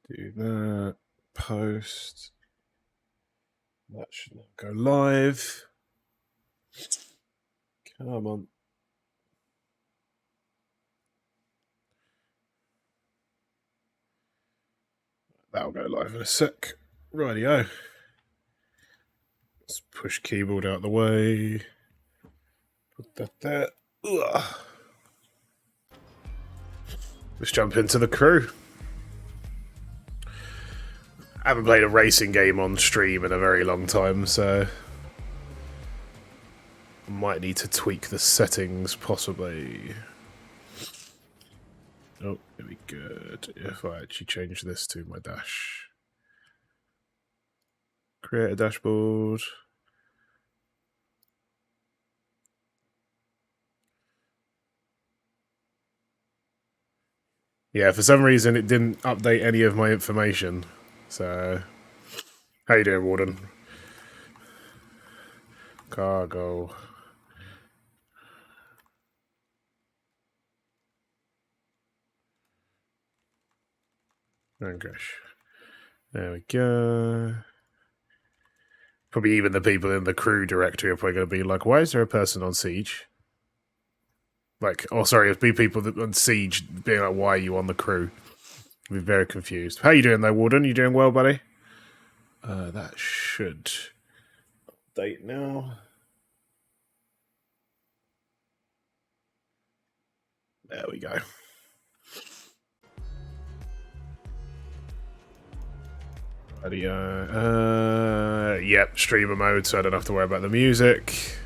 Do that. Post. That should not go live. Come on. That'll go live in a sec. Rightio. Let's push keyboard out the way. Put that there. Ugh. Let's jump into the crew. I haven't played a racing game on stream in a very long time, so might need to tweak the settings, possibly. Oh, it'd be good if I actually change this to my dash. Create a dashboard. Yeah, for some reason it didn't update any of my information. So, how you doing, Warden? Cargo. Oh gosh. There we go. Probably even the people in the crew directory are probably going to be like, why is there a person on Siege? Like, oh, sorry, it'd be people that on Siege being like, why are you on the crew? I'd be very confused. How you doing though, Warden? You doing well, buddy? That should update now. There we go. Yep, streamer mode, so I don't have to worry about the music.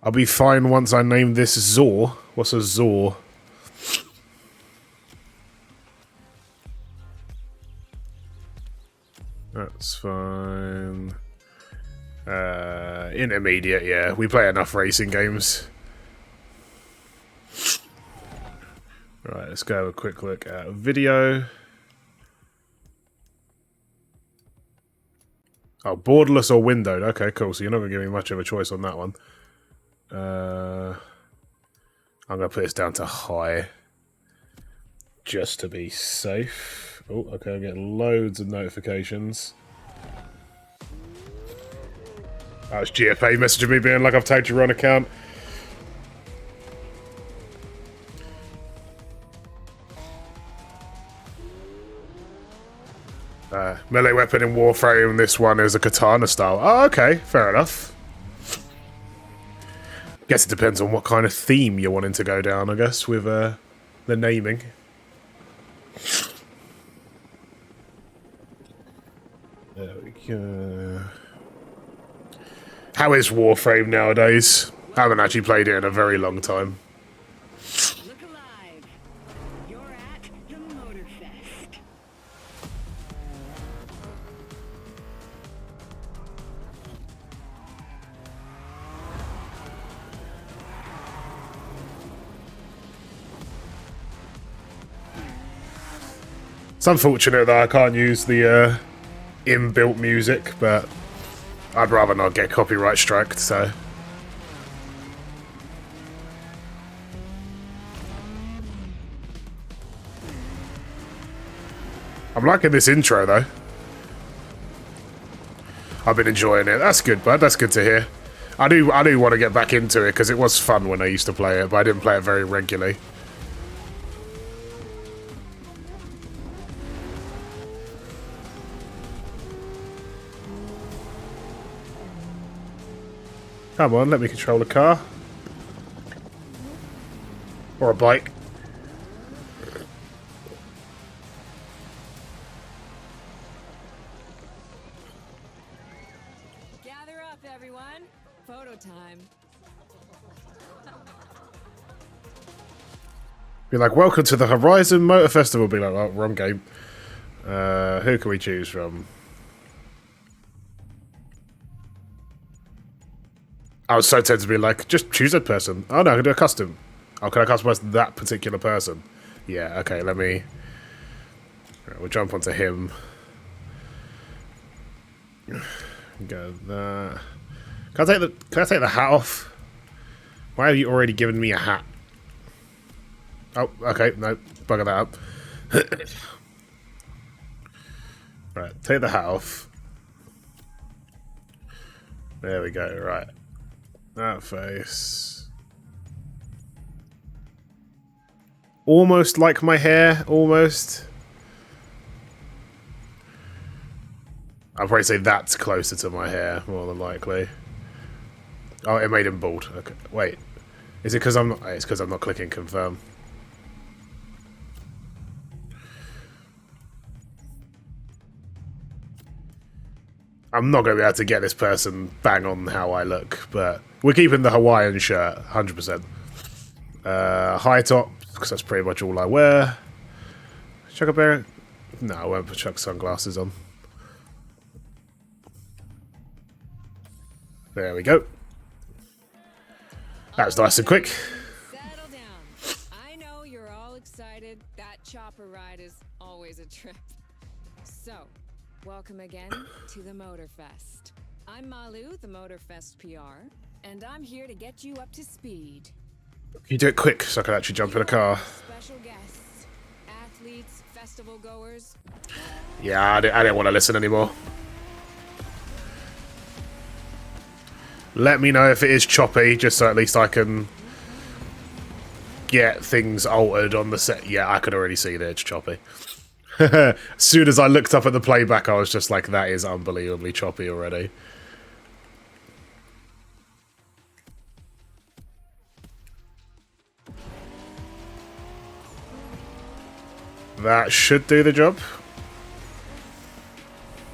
I'll be fine once I name this Zor. What's a Zor? That's fine. Intermediate, yeah. We play enough racing games. Right, let's go have a quick look at video. Oh, borderless or windowed. Okay, cool. So you're not going to give me much of a choice on that one. I'm going to put this down to high. Just to be safe. Oh, okay, I'm getting loads of notifications. Oh, it's GFA messaging me being like, I've tagged your run account. Melee weapon in Warframe, this one is a katana style. Oh, okay, fair enough. Guess it depends on what kind of theme you're wanting to go down, I guess, with the naming. There we go. How is Warframe nowadays? I haven't actually played it in a very long time. Look alive. You're at the Motorfest. It's unfortunate that I can't use the inbuilt music, but I'd rather not get copyright striked, so. I'm liking this intro, though. I've been enjoying it. That's good, bud. That's good to hear. I do want to get back into it, because it was fun when I used to play it, but I didn't play it very regularly. Come on, let me control a car. Or a bike. Gather up, everyone. Photo time. Be like, welcome to the Horizon Motor Festival. Be like, oh, wrong game. Who can we choose from? I was so tempted to be like, just choose a person. Oh no, I can do a custom. Oh, can I customize that particular person? Yeah, okay, let me... Right, we'll jump onto him. Go that. Can I take the hat off? Why have you already given me a hat? Oh, okay, no, bugger that up. Right, take the hat off. There we go, right. That face. Almost like my hair, almost. I'll probably say that's closer to my hair, more than likely. Oh, it made him bald. Okay, wait. Is it because I'm not... It's because I'm not clicking confirm. I'm not going to be able to get this person bang on how I look, but we're keeping the Hawaiian shirt, 100%. High top, because that's pretty much all I wear. Chuck a bear? No, I won't put Chuck sunglasses on. There we go. That was nice and quick. Settle down. I know you're all excited. That chopper ride is always a trip. So, welcome again to the Motorfest. I'm Malu, the Motorfest PR, and I'm here to get you up to speed. You do it quick so I can actually jump in a car. Special guests, athletes, festival goers. Yeah, I didn't want to listen anymore. Let me know if it is choppy, just so at least I can get things altered on the set. Yeah, I could already see that it's choppy. As soon as I looked up at the playback, I was just like, that is unbelievably choppy already. That should do the job.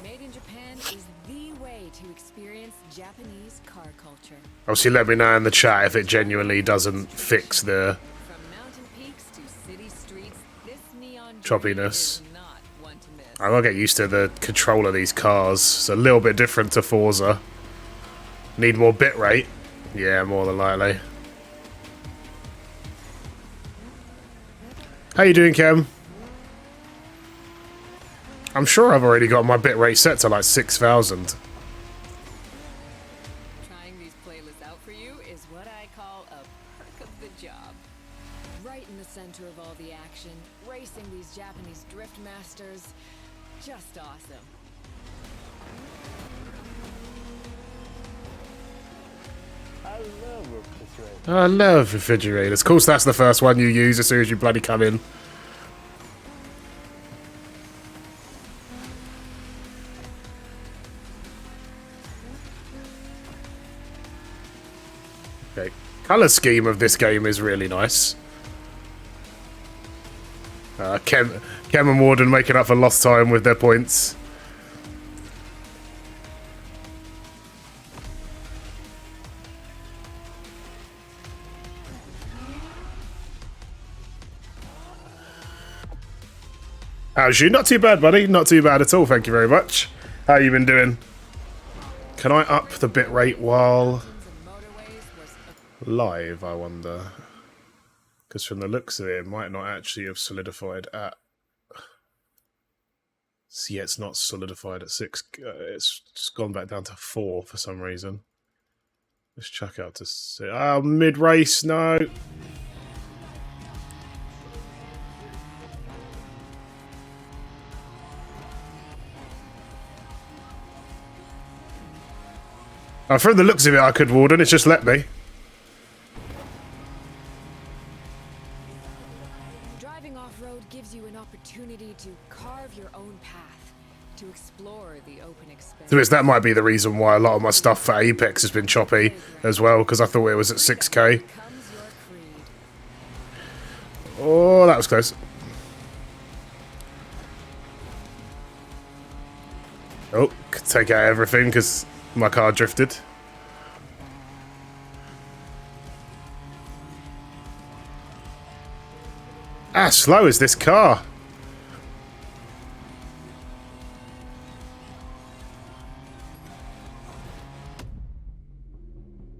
Made in Japan is the way to experience Japanese car culture. Obviously, let me know in the chat if it genuinely doesn't fix the From mountain peaks to city streets, this neon choppiness. is not one to miss. I gotta get used to the control of these cars. It's a little bit different to Forza. Need more bitrate? Yeah, more than likely. How you doing, Kem? I'm sure I've already got my bitrate set to like 6,000. Trying these playlists out for you is what I call a perk of the job. Right in the center of all the action, racing these Japanese drift masters, just awesome. I love refrigerators. Of course, that's the first one you use as soon as you bloody come in. Okay. Colour scheme of this game is really nice. Kem and Warden making up for lost time with their points. How's you? Not too bad, buddy. Not too bad at all, thank you very much. How you been doing? Can I up the bitrate while live, I wonder? Because from the looks of it, it might not actually have solidified at... See, it's not solidified at 6. It's just gone back down to 4 for some reason. Let's check out to see... Oh, mid-race, no! From the looks of it, I could, Warden. It's just let me. Driving off-road gives you an opportunity to carve your own path, to explore the open expanse. That might be the reason why a lot of my stuff for Apex has been choppy as well, because I thought it was at 6k. Comes your creed. Oh, that was close. Oh, could take out everything because my car drifted. How slow is this car?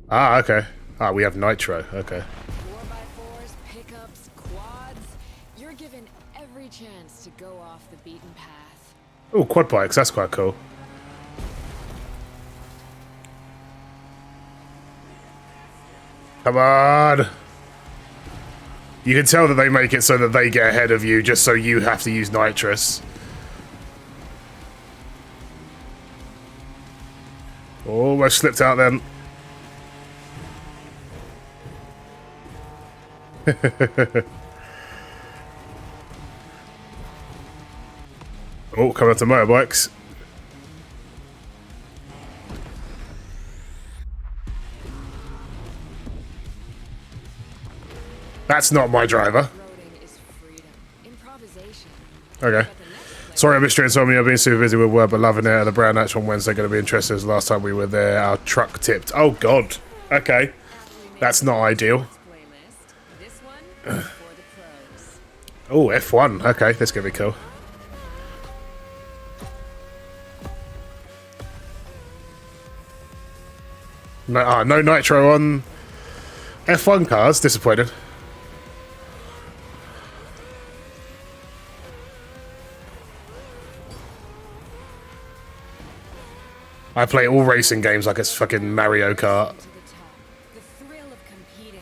Ah, okay. Ah, we have nitro. Okay. 4x4s, pickups, quads. You're given every chance to go off the beaten path. Oh, quad bikes. That's quite cool. Come on. You can tell that they make it so that they get ahead of you just so you have to use nitrous. Almost slipped out then. Oh, coming up to motorbikes. That's not my driver. Okay. Sorry I missed your insomnia. I've been super busy with work, but loving it. The brand actual on Wednesday going to be interesting. As the last time we were there, our truck tipped. Oh, God. Okay. That's not ideal. Oh, F1. Okay, that's going to be cool. No, no nitro on F1 cars. Disappointed. I play all racing games like it's fucking Mario Kart. The thrill of competing,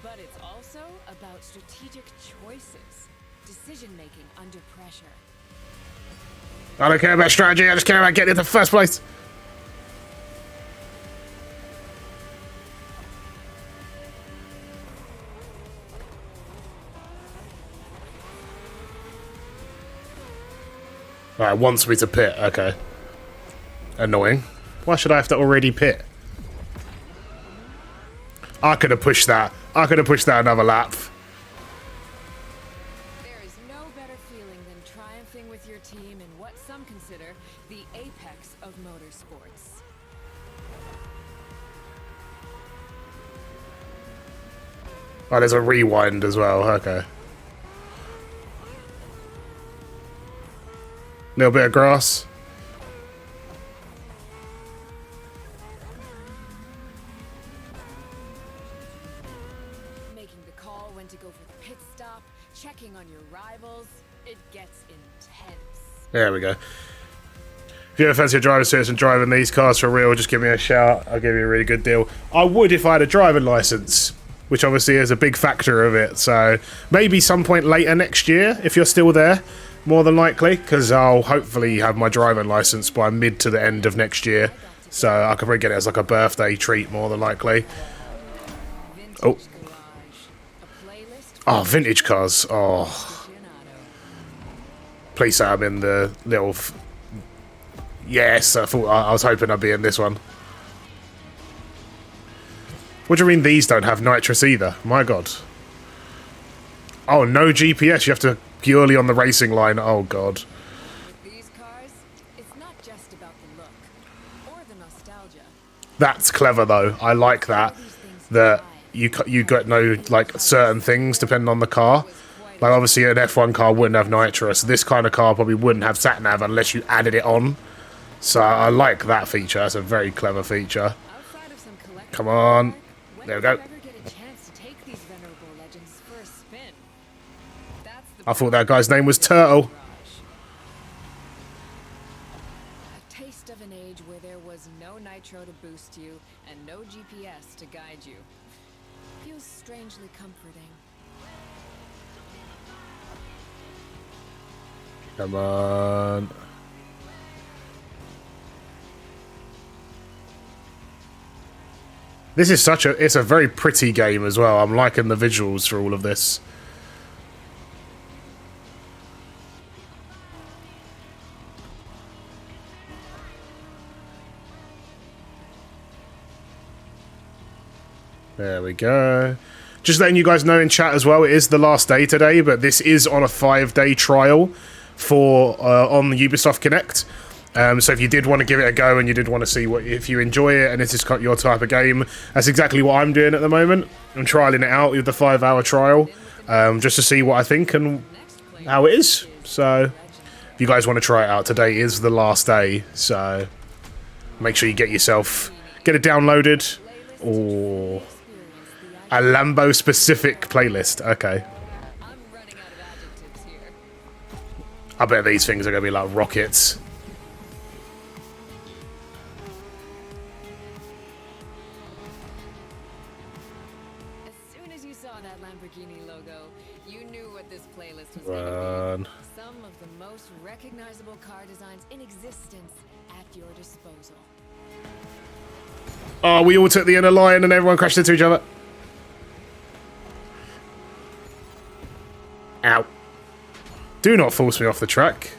but it's also about strategic choices, decision making under pressure. I don't care about strategy, I just care about getting into first place. Alright, wants me to pit, okay. Annoying. Why should I have to already pit? I could have pushed that. I could have pushed that another lap. There is no better feeling than triumphing with your team in what some consider the apex of motorsports. Oh, there's a rewind as well. Okay. Little bit of grass. Making the call when to go for the pit stop, checking on your rivals, it gets intense. There we go. If you ever fancy a driving seats and driving these cars for real, just give me a shout. I'll give you a really good deal. I would if I had a driving license, which obviously is a big factor of it. So maybe some point later next year, if you're still there, more than likely, because I'll hopefully have my driving license by mid to the end of next year. So I could probably get it as like a birthday treat, more than likely. Oh. Oh, vintage cars. Oh. Please say I'm in the little... Yes, I was hoping I'd be in this one. What do you mean these don't have nitrous either? My God. Oh, no GPS. You have to purely on the racing line. Oh, God. With these cars, it's not just about the look or the nostalgia. That's clever, though. I like that. That you got no, like, certain things depending on the car. Like, obviously, an F1 car wouldn't have nitrous. This kind of car probably wouldn't have sat-nav unless you added it on. So I like that feature. That's a very clever feature. Come on. There we go. I thought that guy's name was Turtle. A taste of an age where there was no nitro to boost you and no GPS to guide you. Feels strangely comforting. Come on. This is it's a very pretty game as well. I'm liking the visuals for all of this. There we go. Just letting you guys know in chat as well, it is the last day today, but this is on a 5-day trial for on the Ubisoft Connect. So if you did want to give it a go and you did want to see if you enjoy it and this is your type of game, that's exactly what I'm doing at the moment. I'm trialing it out with the 5-hour trial, just to see what I think and how it is. So if you guys want to try it out, today is the last day. So make sure you get it downloaded, or a Lambo specific playlist. Okay. I bet these things are going to be like rockets. that Lamborghini logo, you knew what this playlist was Run. gonna be. Some of the most recognizable car designs in existence at your disposal. Oh, we all took the inner line and everyone crashed into each other. Ow. Do not force me off the track.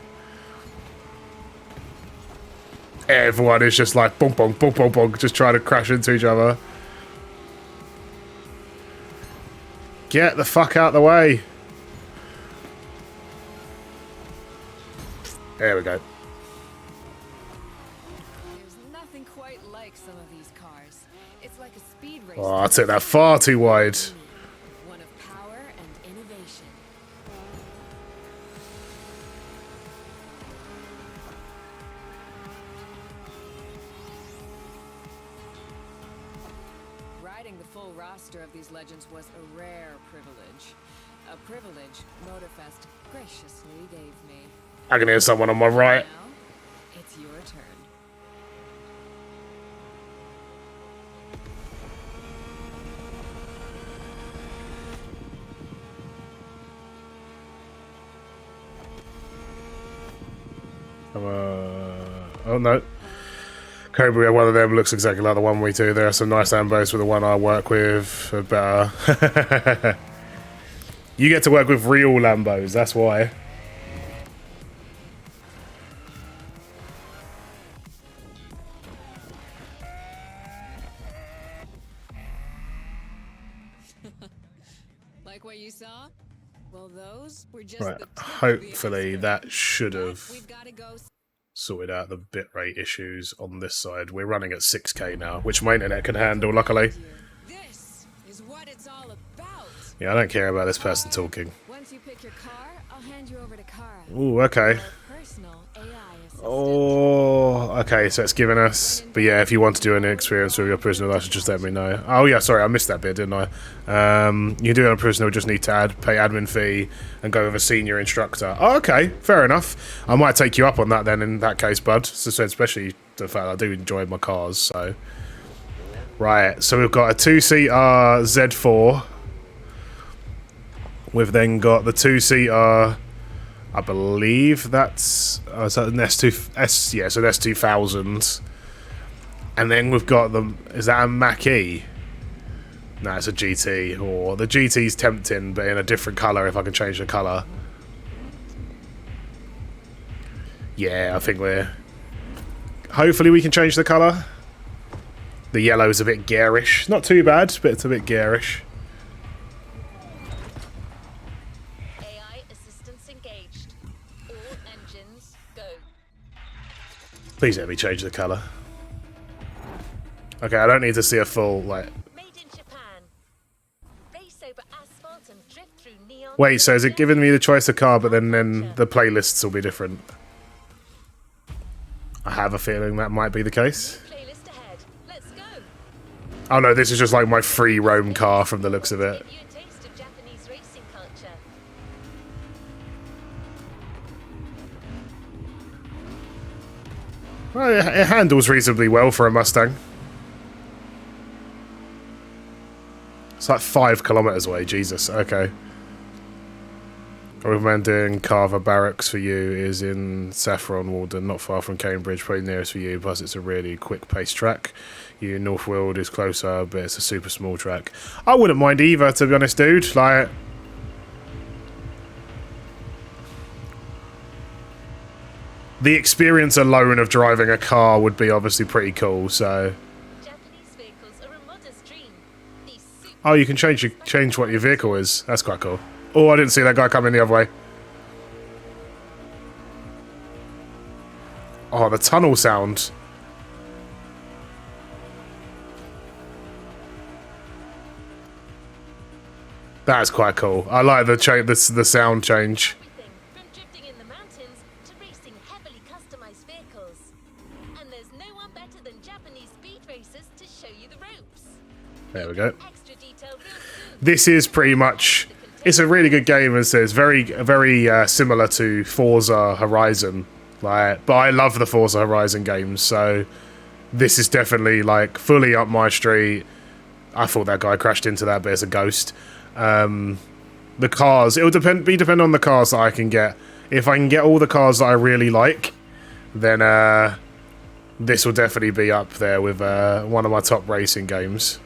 Everyone is just like bonk, bonk, bonk, bonk, bonk, just trying to crash into each other. Get the fuck out of the way. There we go. There's nothing quite like some of these cars. It's like a speed race. Oh, I took that far too wide. One of power and innovation. Riding the full roster of these legends was a rare privilege. A privilege Motorfest graciously gave me. I can hear someone on my right. Now, it's your turn. Oh no. Cobra, one of them looks exactly like the one we do. There are some nice ambos with the one I work with. Better. You get to work with real Lambos, that's why. Like what you saw? Well, those were just Right, the tip of the hopefully iceberg. that should have We've got to go. sorted out the bitrate issues on this side. We're running at 6K now, which my internet can handle, luckily. This is what it's all about. Yeah, I don't care about this person talking. Once you pick your car, I'll hand you over to Kara. Ooh, okay. Your personal AI assistant. Oh, okay, so it's given us... But yeah, if you want to do an experience with your prisoner license, just let me know. Oh yeah, sorry, I missed that bit, didn't I? You do it on a prisoner, just need to pay admin fee and go with a senior instructor. Oh, okay, fair enough. I might take you up on that then in that case, bud. So especially the fact I do enjoy my cars, so... Right, so we've got a 2-seater Z4. We've then got the 2-seater... I believe that's is that an S2 yeah, so that's 2000. And then we've got them. Is that a Mach-E? No, it's a GT. Or the GT's tempting, but in a different color. If I can change the color. Yeah, I think we're. Hopefully, we can change the color. The yellow is a bit garish. Not too bad, but it's a bit garish. Please let me change the colour. Okay, I don't need to see a full, like... Made in Japan. Race over asphalt and drift through neon. Wait, so is it giving me the choice of car, but then the playlists will be different? I have a feeling that might be the case. Playlist ahead. Let's go. Oh no, this is just like my free roam car from the looks of it. Give you a taste of Japanese racing culture. Well, it handles reasonably well for a Mustang. It's like 5 kilometers away, Jesus, okay. I recommend doing Carver Barracks for you is in Saffron Walden, not far from Cambridge, probably nearest for you, plus it's a really quick pace track. You Northfield is closer, but it's a super small track. I wouldn't mind either, to be honest, dude, like... The experience alone of driving a car would be obviously pretty cool, so... Japanese vehicles are a modest dream. These super Oh, you can change what your vehicle is. That's quite cool. Oh, I didn't see that guy coming the other way. Oh, the tunnel sound. That's quite cool. I like the sound change. everything, from drifting in the mountains to racing heavily customized vehicles. And there's no one better than Japanese speed racers to show you the ropes. There we go. Extra detail real soon. This is pretty much... It's a really good game, as it's very similar to Forza Horizon. Like, but I love the Forza Horizon games, so this is definitely like fully up my street. I thought that guy crashed into that, but it's a ghost. The cars, it will depend on the cars that I can get. If I can get all the cars that I really like, then this will definitely be up there with one of my top racing games.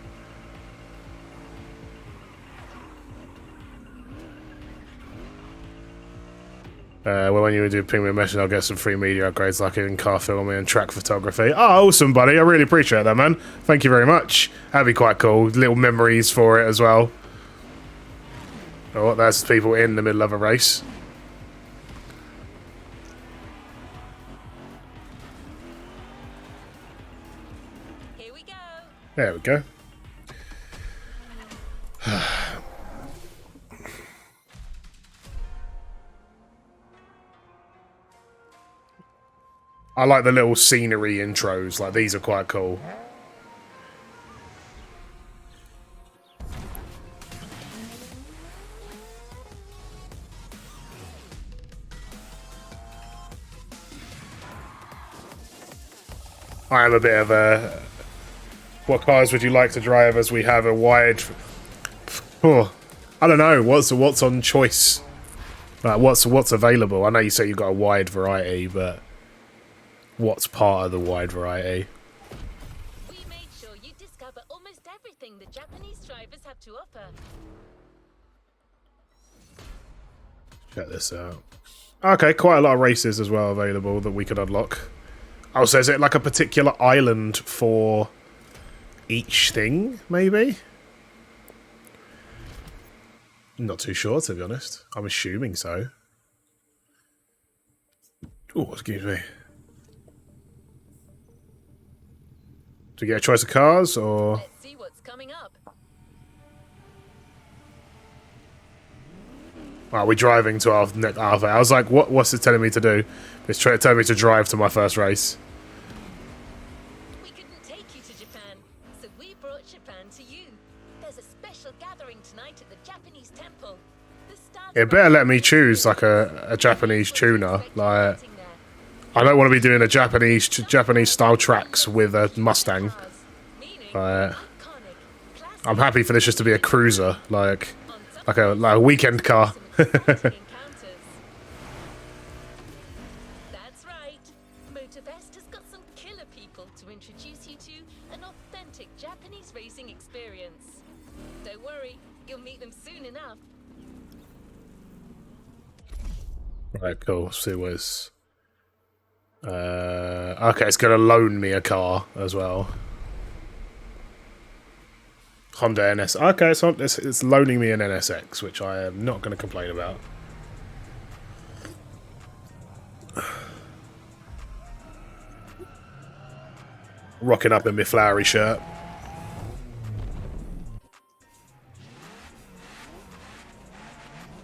Well, when you do ping me a message, I'll get some free media upgrades like in car filming and track photography. Oh, awesome, buddy. I really appreciate that, man. Thank you very much. That'd be quite cool. Little memories for it as well. Oh, that's people in the middle of a race. Here we go. There we go. I like the little scenery intros. Like, these are quite cool. I am a bit of a... What cars would you like to drive, as we have a wide... Oh, I don't know. What's on choice? Like, what's available? I know you say you've got a wide variety, but... What's part of the wide variety? We made sure you discover almost everything the Japanese drivers have to offer. Check this out. Okay, quite a lot of races as well available that we could unlock. Oh, so is it like a particular island for each thing, maybe? Not too sure, to be honest. I'm assuming so. Oh, excuse me. Do you get a choice of cars, or...? Let's see what's coming up. Are we driving to our next... I was like, what's it telling me to do? It's trying to tell me to drive to my first race. We couldn't take you to Japan, so we brought Japan to you. There's a special gathering tonight at the Japanese temple. The start It better let me choose, like, a Japanese tuner. Like, I don't want to be doing a Japanese style tracks with a Mustang. I'm happy for this just to be a cruiser, like a weekend car. That's right. Motorfest has got some killer people to introduce you to an authentic Japanese racing experience. Don't worry, you'll meet them soon enough. Right, cool. See what's... okay, it's gonna loan me a car as well. Honda NS. Okay, so it's loaning me an NSX, which I am not going to complain about. Rocking up in my flowery shirt.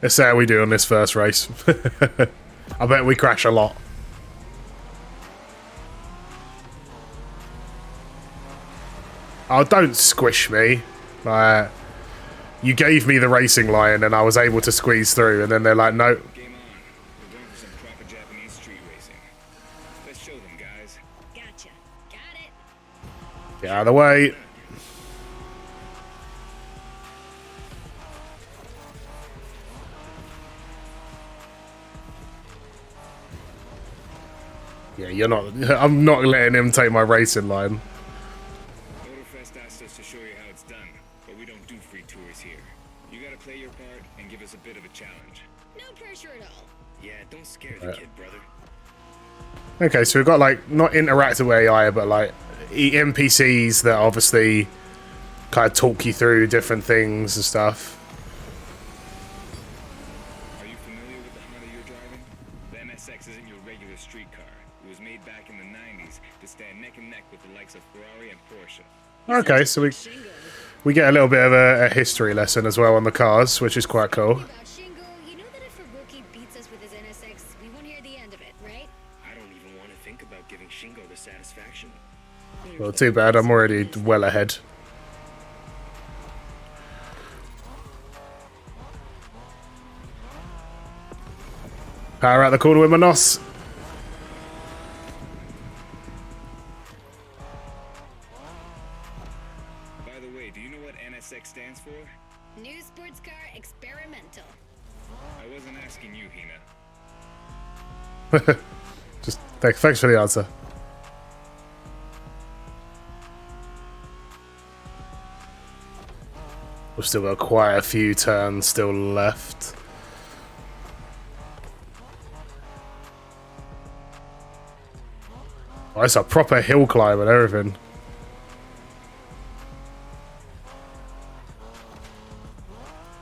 Let's see how we do on this first race. I bet we crash a lot. Oh, don't squish me. You gave me the racing line and I was able to squeeze through, and then they're like, no. Game on. We're going for some proper Japanese street racing. Let's show them, guys. Gotcha. Got it. Get out of the way. Yeah, you're not... I'm not letting him take my racing line. Motorfest asked us to show you how it's done, but we don't do free tours here. You gotta play your part and give us a bit of a challenge. No pressure at all. Yeah, don't scare the kid, brother. Okay, so we've got, like, not interactive AI, but, like, NPCs that obviously kind of talk you through different things and stuff. Are you familiar with the Honda you're driving? The NSX isn't your regular street car. It was made back in the 90s to stand neck and neck with the likes of Ferrari and Porsche. Okay, so we get a little bit of a history lesson as well on the cars, which is quite cool. About Shingo, you know that if a rookie beats us with his NSX, we won't hear the end of it, right? I don't even want to think about giving Shingo the satisfaction. Well, too bad, I'm already well ahead. Power out the corner with my NOS. By the way, do you know what NSX stands for? New sports car experimental. I wasn't asking you, Hina. Just thanks for the answer. We've still got quite a few turns still left. Oh, it's a proper hill climb and everything.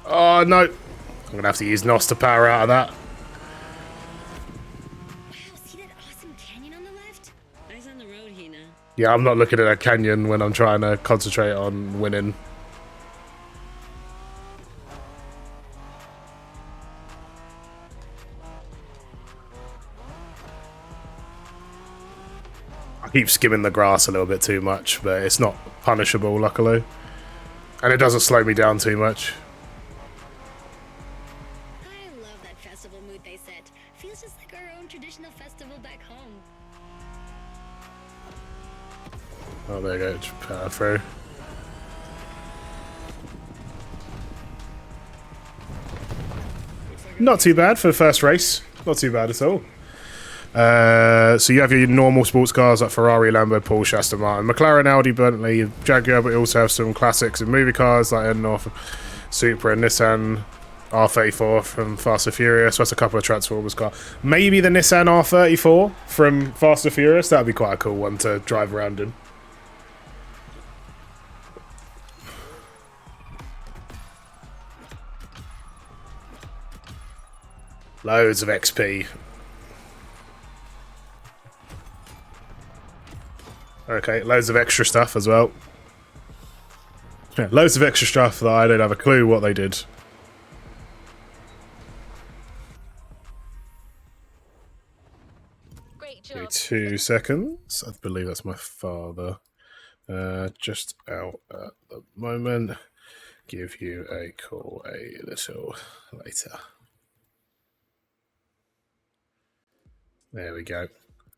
Oh no! I'm gonna have to use NOS to power out of that. Wow, see that awesome canyon on the left? Eyes on the road, Hina. Yeah, I'm not looking at a canyon when I'm trying to concentrate on winning. I keep skimming the grass a little bit too much, but it's not punishable, luckily. And it doesn't slow me down too much. I love that festival mood they set. Feels just like our own traditional festival back home. Oh, there you go, just power through. Not too bad for the first race. Not too bad at all. So you have your normal sports cars like Ferrari, Lambo, Porsche, Aston Martin, McLaren, Audi, Bentley, Jaguar, but you also have some classics and movie cars like North Supra and Nissan R34 from Fast and Furious. That's a couple of Transformers cars. Maybe the Nissan R34 from Fast and Furious. That'd be quite a cool one to drive around in. Loads of XP. Okay, loads of extra stuff as well. Yeah, loads of extra stuff that I don't have a clue what they did. Great Give me job. 2 seconds. I believe that's my father. Just out at the moment. Give you a call a little later. There we go.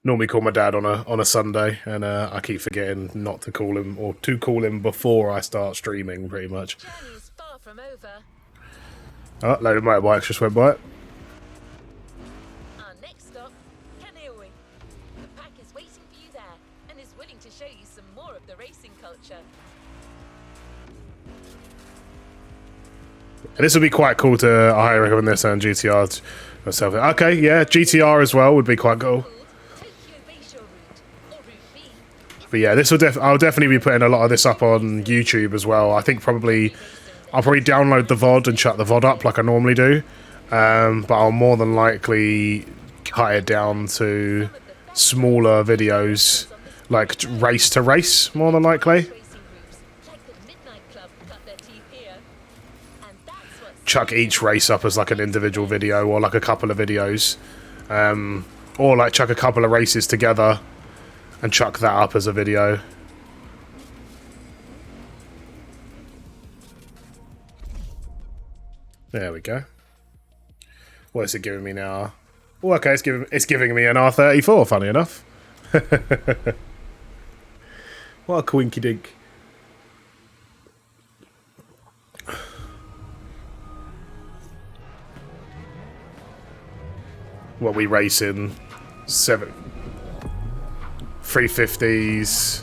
Normally call my dad on a Sunday, and I keep forgetting not to call him, or to call him before I start streaming, pretty much. Journey is far from over. Oh, load of motorbikes just went by. Our next stop, Kaneohe. The pack is waiting for you there and is willing to show you some more of the racing culture. And this would be quite cool to, I recommend this on GTR myself. Okay, yeah, GTR as well would be quite cool. Called Tokyo Bayshore Route, or Route B. But yeah, this will I'll definitely be putting a lot of this up on YouTube as well. I think I'll probably download the VOD and shut the VOD up like I normally do. But I'll more than likely cut it down to smaller videos, like race to race, more than likely. Racing groups, like the Midnight Club, cut their teeth here. And that's what's Chuck each race up as like an individual video or like a couple of videos. Or like chuck a couple of races together and chuck that up as a video. There we go. What is it giving me now? Oh, okay, it's giving me an R34, funny enough. What a quinky dink. What we racing? 350s,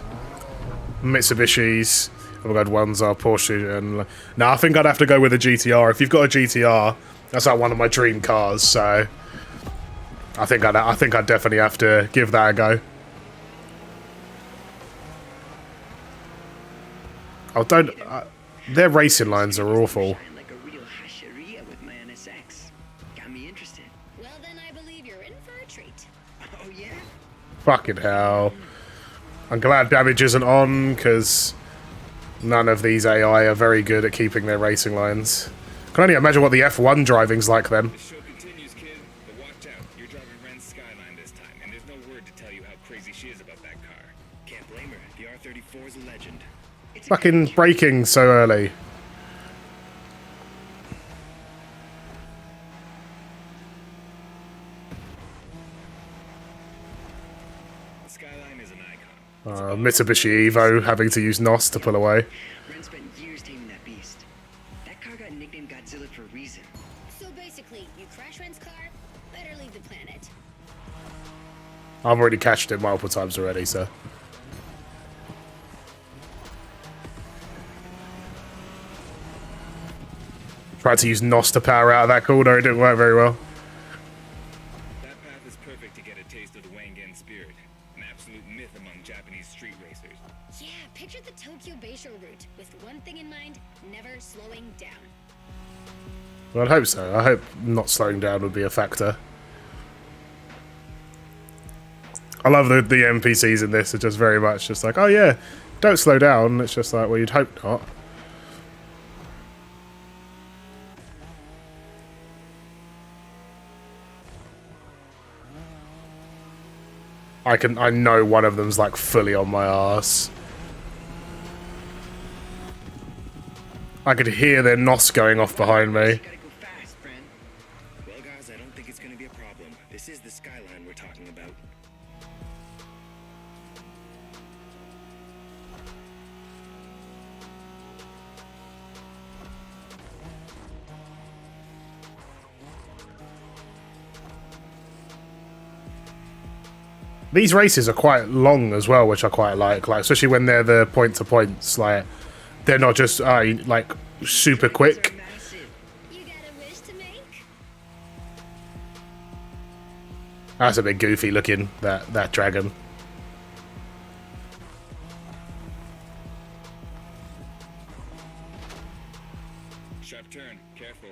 Mitsubishis. I've got ones are Porsche and no, I think I'd have to go with a GTR. If you've got a GTR, that's like one of my dream cars. So I think I'd definitely have to give that a go. Their racing lines are awful. Like a real hasheria with my NSX. Got me interested. Well, then I believe you're in for a treat. Oh yeah? Fucking hell. I'm glad damage isn't on, because none of these AI are very good at keeping their racing lines. Can only imagine what the F1 driving's like then. The show continues, kid, but watch out. You're driving Ren's Skyline this time, and there's no word to tell you how crazy she is about that car. Can't blame her. The R34 is a legend. It's a Fucking braking so early. The Skyline is an icon. Mitsubishi Evo having to use NOS to pull away. Ren spent years taming that beast. That car got nicknamed Godzilla for a reason. So basically, you crash Ren's car, better leave the planet. I've already catched it multiple times already, so. Tried to use NOS to power out of that corner, it didn't work very well. That path is perfect to get a taste of the Wangen spirit, an absolute myth among Japanese street racers. Yeah, picture the Tokyo Bayshore route, with one thing in mind, never slowing down. Well, I'd hope so. I hope not slowing down would be a factor. I love the NPCs in this are just very much just like, oh yeah, don't slow down. It's just like, well, you'd hope not. I know one of them's like fully on my arse. I could hear their NOS going off behind me. Gotta go fast, friend. Well, guys, I don't think it's gonna be a problem. This is the skyline we're talking about. These races are quite long as well, which I quite like especially when they're the point-to-points, like, they're not just, like, super quick. You got a wish to make? That's a bit goofy looking, that dragon. Sharp turn, careful.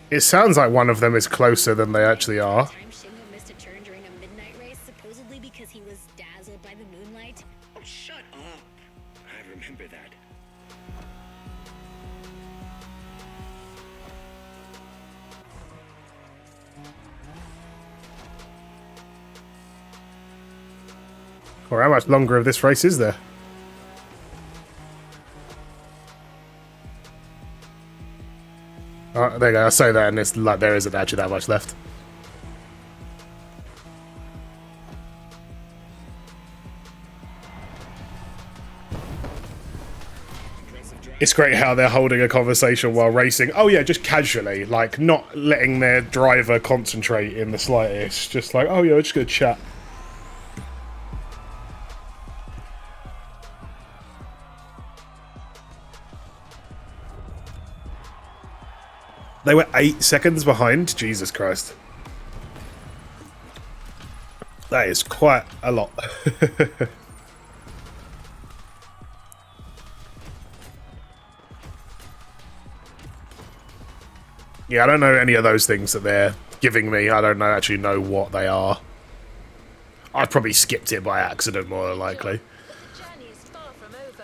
It sounds like one of them is closer than they actually are. Time Shingo missed a turn during a midnight race, supposedly because he was dazzled by the moonlight. Oh, shut up. I remember that. Or how much longer of this race is there? Oh, there you go, I say that and it's like there isn't actually that much left. It's great how they're holding a conversation while racing. Oh yeah, just casually, like not letting their driver concentrate in the slightest. Just like, oh yeah, we're just gonna chat. They were 8 seconds behind. Jesus Christ. That is quite a lot. Yeah, I don't know any of those things that they're giving me. I don't actually know what they are. I've probably skipped it by accident, more than likely. But the journey is far from over.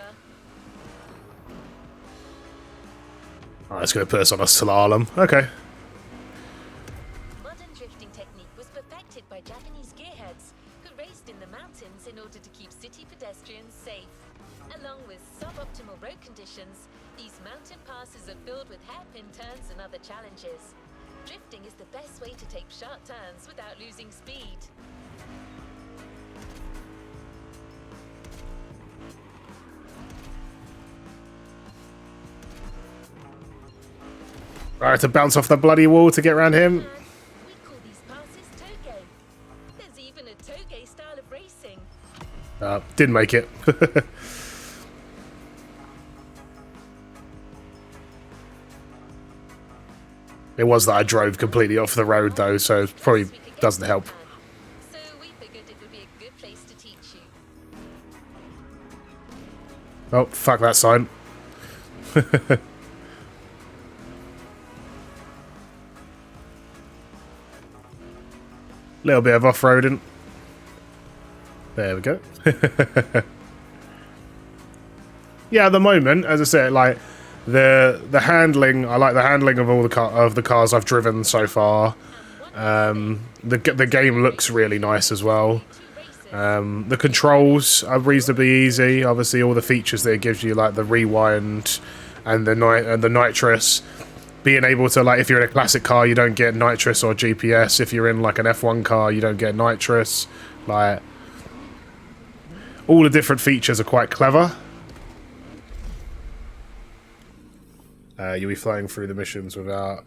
Alright, let's go put us on a slalom. Okay. Modern drifting technique was perfected by Japanese gearheads who raced in the mountains in order to keep city pedestrians safe. Along with suboptimal road conditions, these mountain passes are filled with hairpin turns and other challenges. Drifting is the best way to take sharp turns without losing speed. Right, to bounce off the bloody wall to get around him. We call these passes toge. There's even a toge style of racing. Didn't make it. It was that I drove completely off the road though, so it probably doesn't help. So we figured it would be a good place to teach you. Oh, fuck that sign. Little bit of off-roading. There we go. Yeah, at the moment, as I said, like the handling, I like the handling of all the cars I've driven so far. The game looks really nice as well. The controls are reasonably easy. Obviously, all the features that it gives you, like the rewind and the nitrous. Being able to, like, if you're in a classic car, you don't get nitrous or GPS. If you're in, like, an F1 car, you don't get nitrous. Like, all the different features are quite clever. You'll be flying through the missions without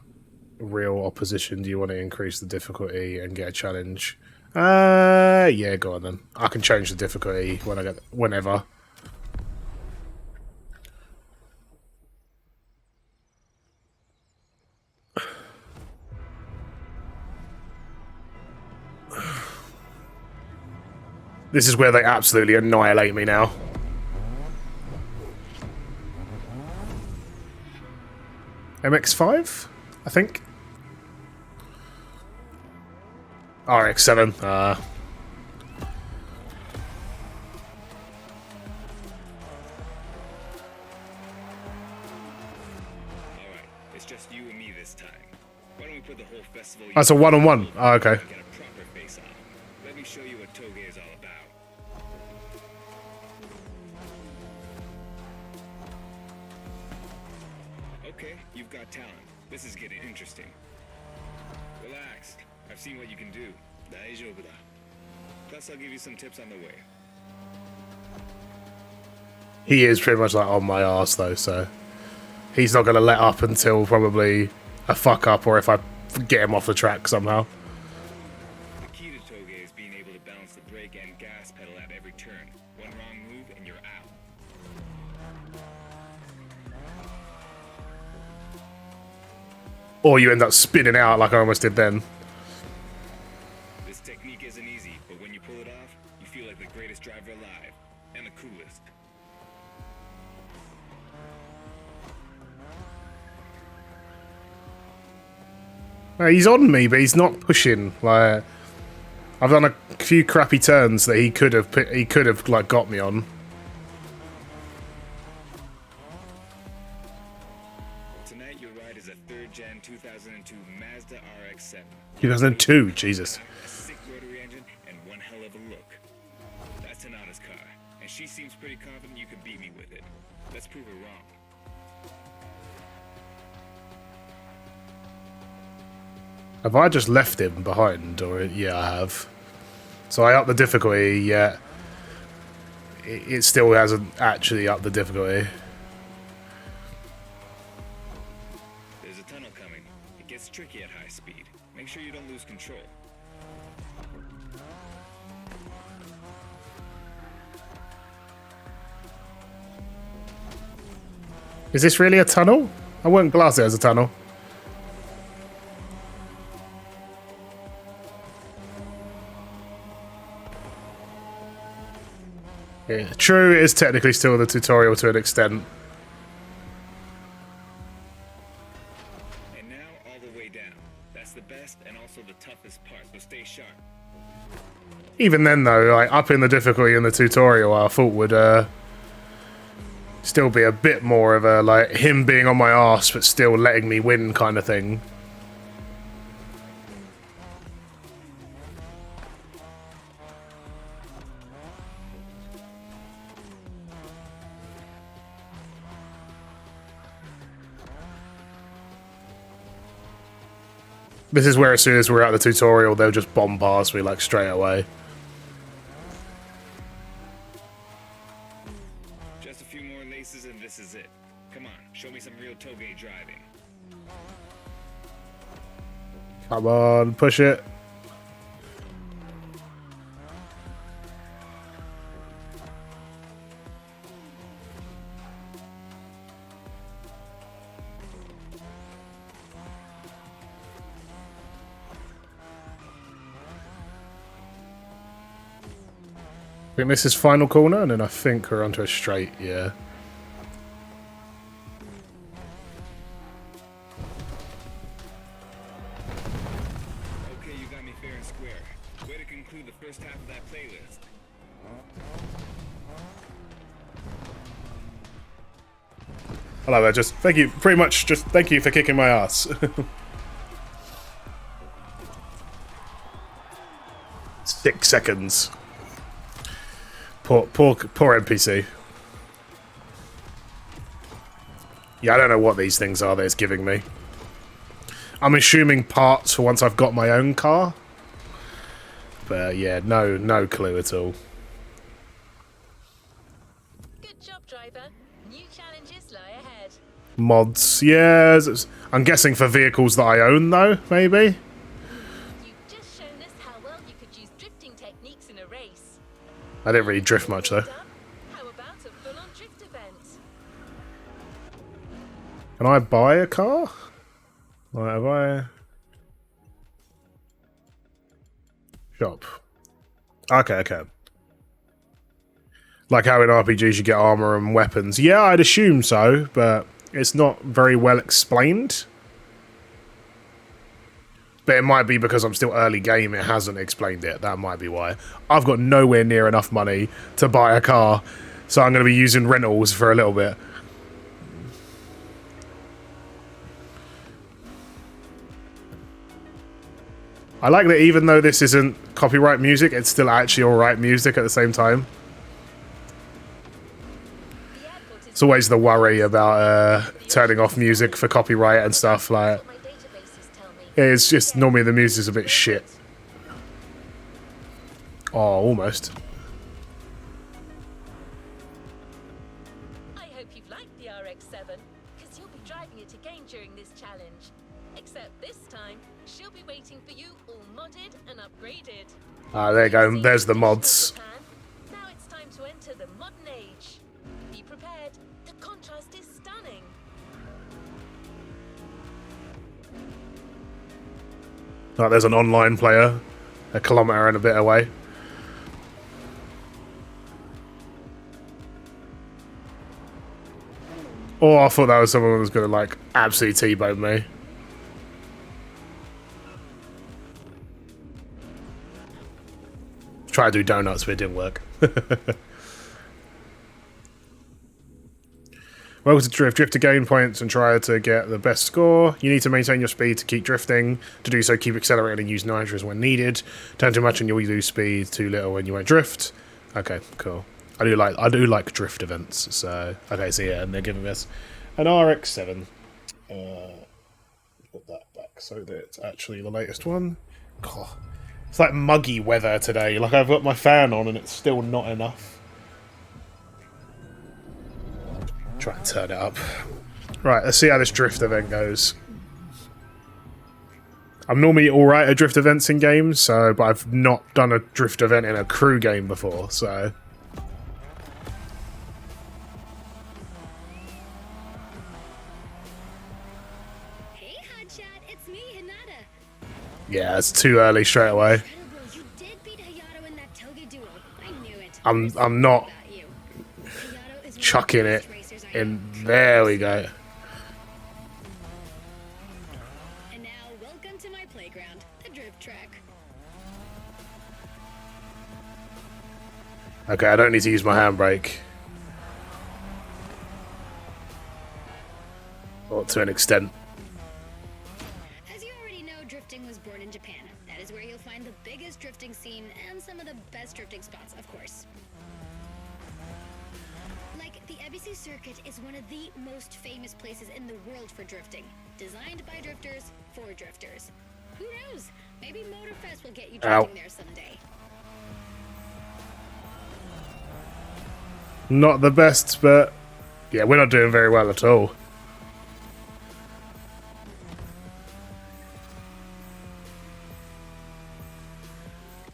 real opposition. Do you want to increase the difficulty and get a challenge? Yeah, go on then. I can change the difficulty whenever. This is where they absolutely annihilate me now. MX-5, I think. RX-7. Alright, it's just you and me this time. Why don't we put the whole festival... That's a one-on-one. Oh, okay. Get a proper face off. Let me show you what Toge is all about. Okay, you've got talent. This is getting interesting. Relax. I've seen what you can do. Daijoubu da. Plus, I'll give you some tips on the way. He is pretty much like on my arse though, so he's not going to let up until probably a fuck up or if I get him off the track somehow. The key to Toge is being able to balance the brake and gas pedal at every turn. One wrong move and you're out. Or you end up spinning out like I almost did then. This technique isn't easy, but when you pull it off, you feel like the greatest driver alive. And the coolest. He's on me, but he's not pushing. Like, I've done a few crappy turns that he could have like got me on. Tonight your ride is a 3rd Gen 2002 Mazda RX-7. 2002, Jesus. A sick rotary engine and one hell of a look. That's Tanada's car, and she seems pretty confident you can beat me with it. Let's prove her wrong. Have I just left him behind? Or yeah, I have. So I upped the difficulty, yet it still hasn't actually upped the difficulty. There's a tunnel coming. It gets tricky at high speed. Make sure you don't lose control. Is this really a tunnel? I wouldn't class it as a tunnel. Yeah, true, it is technically still the tutorial to an extent. And now all the way down. That's the best and also the toughest part, so stay sharp. Even then, though, like upping the difficulty in the tutorial, I thought would still be a bit more of a like him being on my arse, but still letting me win kind of thing. This is where as soon as we're out of the tutorial, they'll just bomb past me like straight away. Just a few more laces and this is it. Come on, show me some real Toge driving. Come on, push it. I think this is final corner, and then I think we're onto a straight, yeah. Okay, you got me fair and square. Way to conclude the first half of that playlist. Hello there, just thank you, pretty much just thank you for kicking my ass. 6 seconds. Poor NPC. Yeah, I don't know what these things are that it's giving me. I'm assuming parts for once I've got my own car. But yeah, no clue at all. Good job, driver. New challenges lie ahead. Mods, yeah. I'm guessing for vehicles that I own, though, maybe? You've just shown us how well you could use drifting techniques in a race. I didn't really drift much, though. How about a full-on drift event? Can I buy a car? Like, have I... Shop. Okay. Like how in RPGs you get armor and weapons. Yeah, I'd assume so, but it's not very well explained. But it might be because I'm still early game, it hasn't explained it. That might be why. I've got nowhere near enough money to buy a car, so I'm going to be using rentals for a little bit. I like that even though this isn't copyright music, it's still actually alright music at the same time. It's always the worry about turning off music for copyright and stuff. Like, it's just normally the music's a bit shit. Oh, almost. I hope you've liked the RX-7, because you'll be driving it again during this challenge. Except this time, she'll be waiting for you all modded and upgraded. Ah, there you go. There's the mods. Now it's time to enter the modern age. Be prepared. The contrast is stunning. Oh, there's an online player, a kilometre and a bit away. Oh, I thought that was someone who was going to, like, absolutely T-bone me. Try to do donuts, but it didn't work. Welcome to Drift. Drift to gain points and try to get the best score. You need to maintain your speed to keep drifting. To do so, keep accelerating and use nitrous when needed. Turn too much and you'll lose speed. Too little when you won't drift. Okay, cool. I do like drift events. So okay, so yeah, and they're giving us an RX-7. Put that back so that it's actually the latest one. God, it's like muggy weather today. Like I've got my fan on and it's still not enough. Try and turn it up. Right, let's see how this drift event goes. I'm normally alright at drift events in games, but I've not done a drift event in a crew game before, so... Hey, Hotshot, it's me, Hinata. Yeah, it's too early straight away. Incredible, you did beat Hayato in that Toge duel. I knew it. I'm not About you. Hayato is one of the chucking best it racers I in. know. There we go. And now, welcome to my playground, the drift track. Okay, I don't need to use my handbrake. Or to an extent. As you already know, drifting was born in Japan. That is where you'll find the biggest drifting scene and some of the best drifting spots, of course. Like, the Ebisu Circuit is one of the most famous places in the world for drifting. Designed by drifters, for drifters. Who knows? Maybe Motorfest will get you drifting there someday. Not the best, but... yeah, we're not doing very well at all.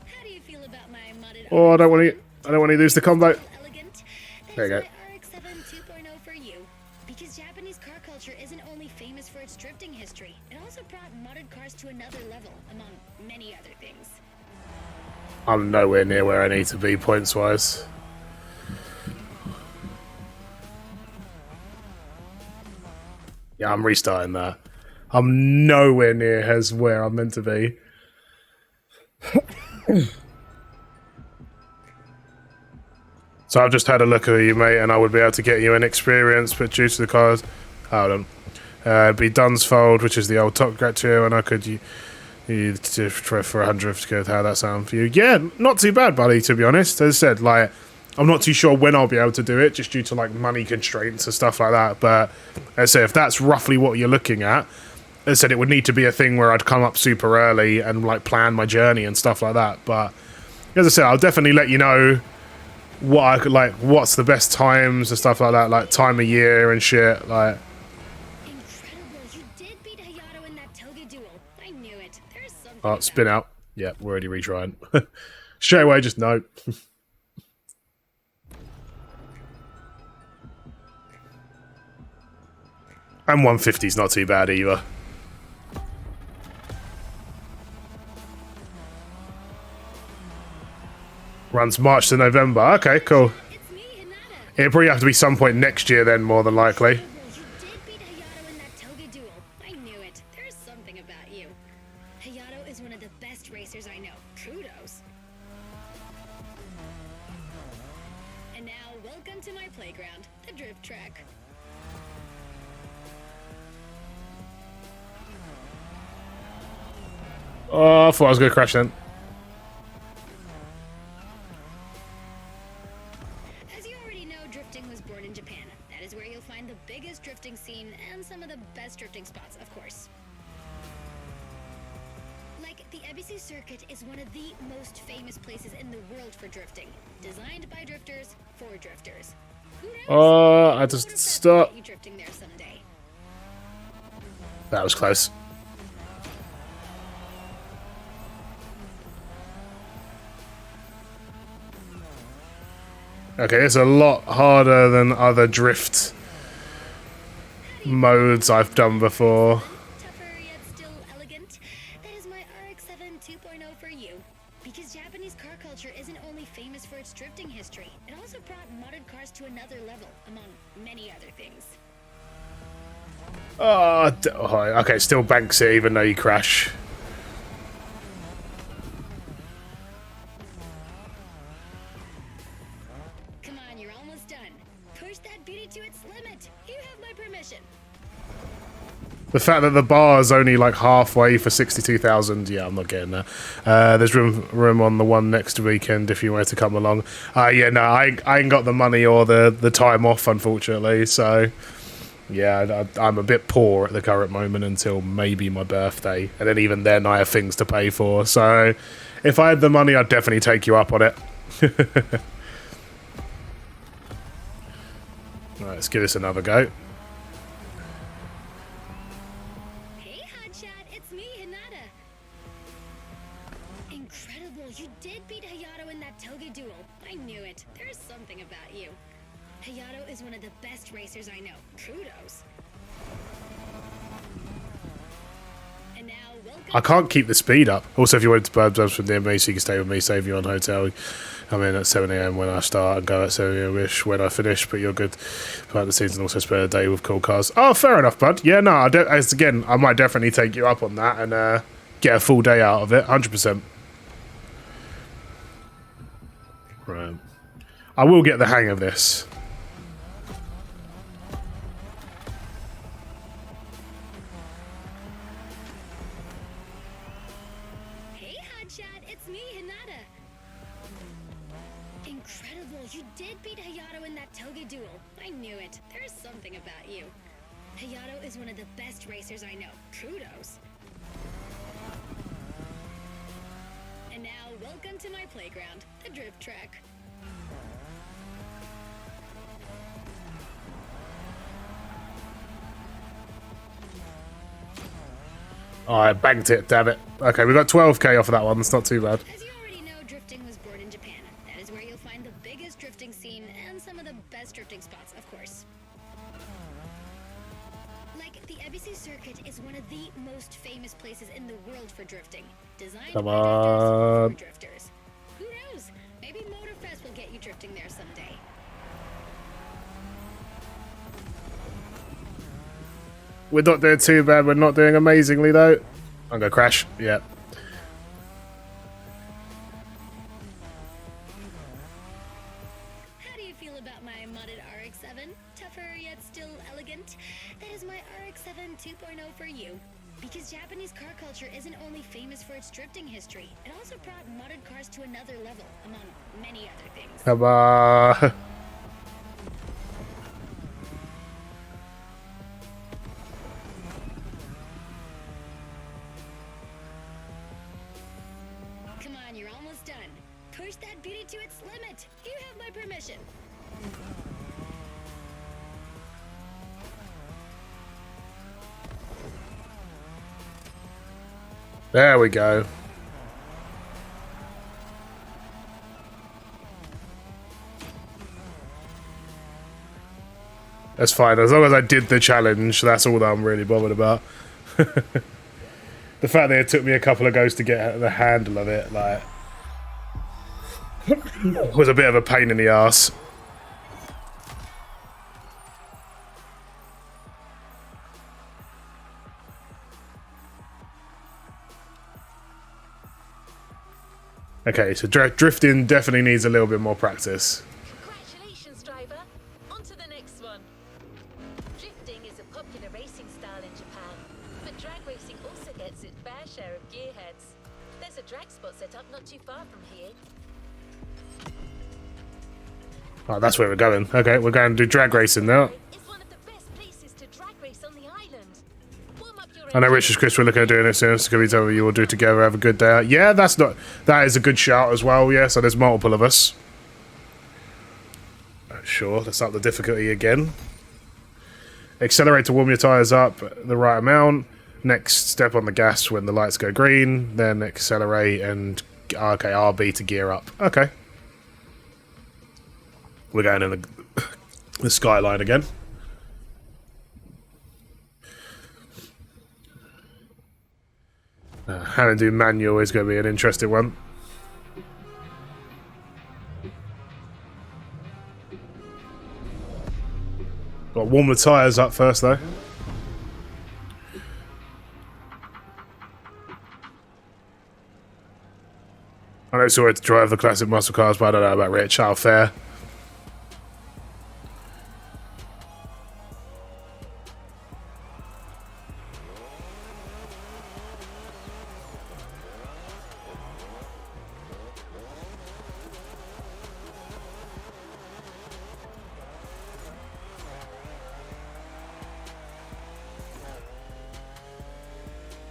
How do you feel about my modded Oh, I don't want to lose the combo. elegant? There you go. There's my RX-7 2.0 for you. Because Japanese car culture isn't only famous for its drifting history, it also brought modded cars to another level, among many other things. I'm nowhere near where I need to be points-wise. Yeah, I'm restarting that. I'm nowhere near as where I'm meant to be. So I've just had a look at you, mate, and I would be able to get you an experience, but due to the cars... hold on. It'd be Dunsfold, which is the old Top Gratio, and I could you try for 100 to go. How that sound for you? Yeah, not too bad, buddy, to be honest. As I said, like, I'm not too sure when I'll be able to do it, just due to, like, money constraints and stuff like that, but as I say, if that's roughly what you're looking at, as I said, it would need to be a thing where I'd come up super early and like plan my journey and stuff like that. But as I said, I'll definitely let you know what I could like, what's the best times and stuff like that, like time of year and shit. Like, Incredible. You did beat Hayato in that Toge duel. I knew it. There's something. oh, spin out. Yeah, we're already retrying. Straight away, just no. And 150 is not too bad either. Runs March to November. Okay, cool. It's me, Hinata. It'll probably have to be some point next year then, more than likely. You did beat Hayato in that Toge duel. I knew it. There's something about you. Hayato is one of the best racers I know. Kudos. And now, welcome to my playground, the drift track. Oh, I thought I was going to crash then. As you already know, drifting was born in Japan. That is where you'll find the biggest drifting scene and some of the best drifting spots, of course. Like, the Ebisu circuit is one of the most famous places in the world for drifting. Designed by drifters, for drifters. Who knows? I just Motorfest will stop. get you drifting there someday. That was close. Okay, it's a lot harder than other drift modes I've done before. Tougher yet still elegant. That is my RX-7 2.0 for you. Because Japanese car culture isn't only famous for its drifting history, it also brought modded cars to another level, among many other things. Okay, still banks it even though you crash. Come on, you're almost done. Push that beauty to its limit. You have my permission. The fact that the bar is only like halfway for 62,000, yeah, I'm not getting that. There's room on the one next weekend if you wanted to come along. Yeah, no, I ain't got the money or the time off, unfortunately. So, yeah, I'm a bit poor at the current moment until maybe my birthday. And then even then, I have things to pay for. So, if I had the money, I'd definitely take you up on it. Right, let's give this another go. Hey, Hotshot, it's me, Hinata. Incredible, you did beat Hayato in that Toge duel. I knew it. There's something about you. Hayato is one of the best racers I know. Kudos. And now, welcome. I can't keep the speed up. Also, if you wanted to bird jobs from near me, so you can stay with me, save you on hotel. I'm in at 7 AM when I start and go at 7 AM-ish when I finish, but you're good. Behind the scenes and also spend a day with cool cars. Oh, fair enough, bud. Yeah, no, again, I might definitely take you up on that and get a full day out of it, 100%. Right. I will get the hang of this. Hey, Hotshot, it's me, Hinata. Incredible, you did beat Hayato in that Toge duel. I knew it. There's something about you. Hayato is one of the best racers I know. Kudos. And now, welcome to my playground, the drift track. Oh, I banked it, damn it. Okay, we got 12k off of that one. That's not too bad. As you already know, drifting was born in Japan. That is where you'll find the biggest drifting scene and some of the best drifting spots, of course. Like, the Ebisu circuit is one of the most famous places in the world for drifting. Designed Come by on. drifters, for drifters. Who knows? Maybe Motorfest will get you drifting there someday. We're not doing too bad. We're not doing amazingly, though. I'm going to crash. Yeah. How do you feel about my modded RX-7? Tougher yet still elegant? That is my RX-7 2.0 for you. Because Japanese car culture isn't only famous for its drifting history, it also brought modded cars to another level, among many other things. Come on. you're almost done. Push that beauty to its limit. You have my permission. There we go. That's fine. As long as I did the challenge, that's all that I'm really bothered about. The fact that it took me a couple of goes to get the handle of it, like, was a bit of a pain in the ass. Okay, so drifting definitely needs a little bit more practice. Congratulations, driver. On to the next one. Drifting is a popular racing style in Japan, but drag racing also gets its fair share of gearheads. There's a drag spot set up not too far from here. Oh, that's where we're going. Okay, we're going to do drag racing now. It's one of the best places to drag race on the island. Warm up your I know Richard Chris we're looking at doing this soon. It's going to be something you will do together. Have a good day out. Yeah, that is a good shout as well. Yeah, so there's multiple of us. Sure, let's up the difficulty again. Accelerate to warm your tyres up the right amount. Next, step on the gas when the lights go green. Then accelerate and... Okay, RB to gear up. Okay. We're going in the skyline again. How to do manual is going to be an interesting one. Got to warm the tyres up first, though. I know it's alright to drive the classic muscle cars, but I don't know about Rich. How fair.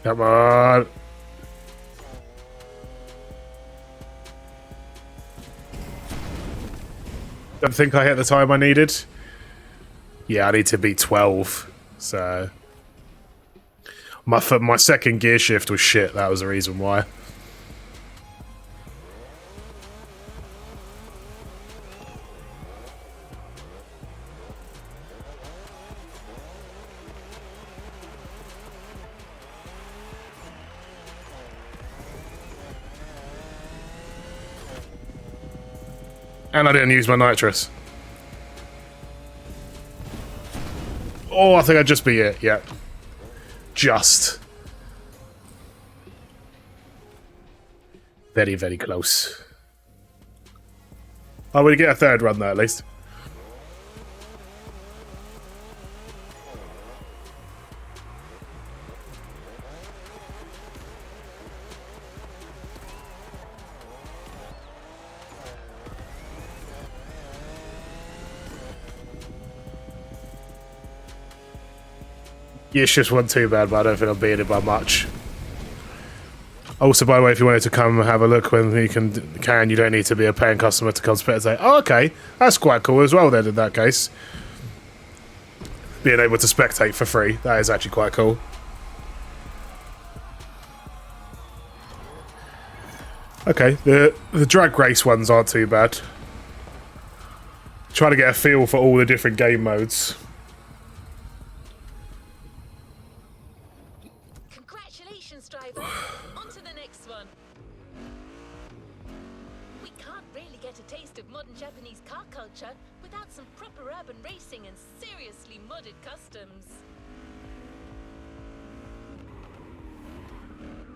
Come on. Don't think I hit the time I needed. Yeah, I need to beat 12. So my second gear shift was shit. That was the reason why. And I didn't use my nitrous. Oh, I think I just beat it. Yeah. Just. Very, very close. Oh, we get a third run though, at least. Yeah, it's just one too bad, but I don't think I'm beating it by much. Also, by the way, if you wanted to come have a look when you can, you don't need to be a paying customer to come spectate. Oh, okay. That's quite cool as well then, in that case. Being able to spectate for free. That is actually quite cool. Okay, the drag race ones aren't too bad. Trying to get a feel for all the different game modes. Congratulations, driver. On to the next one. We can't really get a taste of modern Japanese car culture without some proper urban racing and seriously modded customs.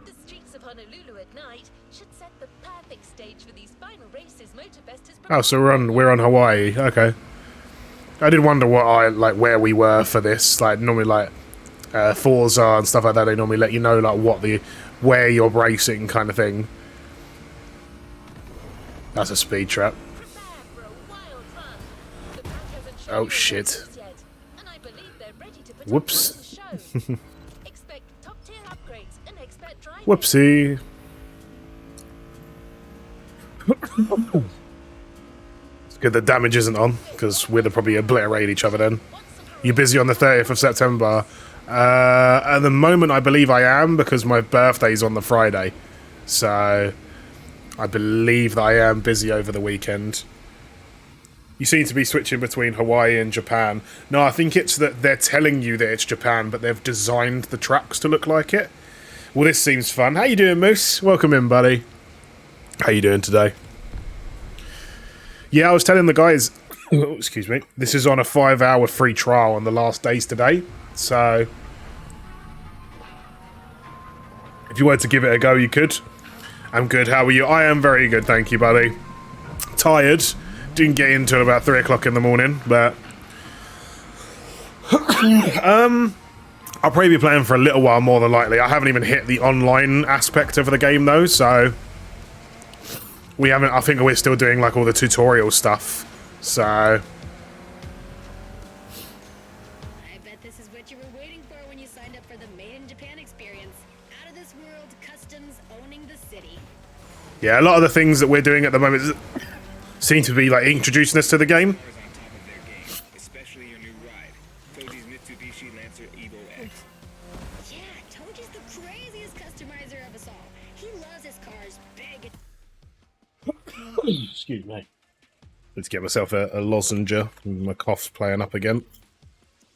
The streets of Honolulu at night should set the perfect stage for these final races Motorfest has Oh, so we're on Hawaii. Okay. I did wonder where we were for this. Like normally Forza and stuff like that, they normally let you know like where you're racing kind of thing. That's a speed trap. Oh shit. Whoops. Whoopsie. It's good that damage isn't on, because we'd have probably obliterated each other then. You're busy on the 30th of September. At the moment, I believe I am, because my birthday's on the Friday. So, I believe that I am busy over the weekend. You seem to be switching between Hawaii and Japan. No, I think it's that they're telling you that it's Japan, but they've designed the tracks to look like it. Well, this seems fun. How you doing, Moose? Welcome in, buddy. How you doing today? Yeah, I was telling the guys... oh, excuse me. This is on a 5-hour free trial on the last days today. So... if you wanted to give it a go, you could. I'm good. How are you? I am very good, thank you, buddy. Tired. Didn't get in until about 3 o'clock in the morning, but... I'll probably be playing for a little while, more than likely. I haven't even hit the online aspect of the game, though, so... we haven't... I think we're still doing, like, all the tutorial stuff, so... I bet this is what you were waiting for when you signed up for the Made in Japan experience. Out of this world, customs owning the city. yeah, a lot of the things that we're doing at the moment seem to be, like, introducing us to the game. On top of their game, especially your new ride, Toji's Mitsubishi Lancer Evo X. Yeah, Toji's the craziest customizer of us all. He loves his cars big. Excuse me. Let's get myself a lozenge. My cough's playing up again.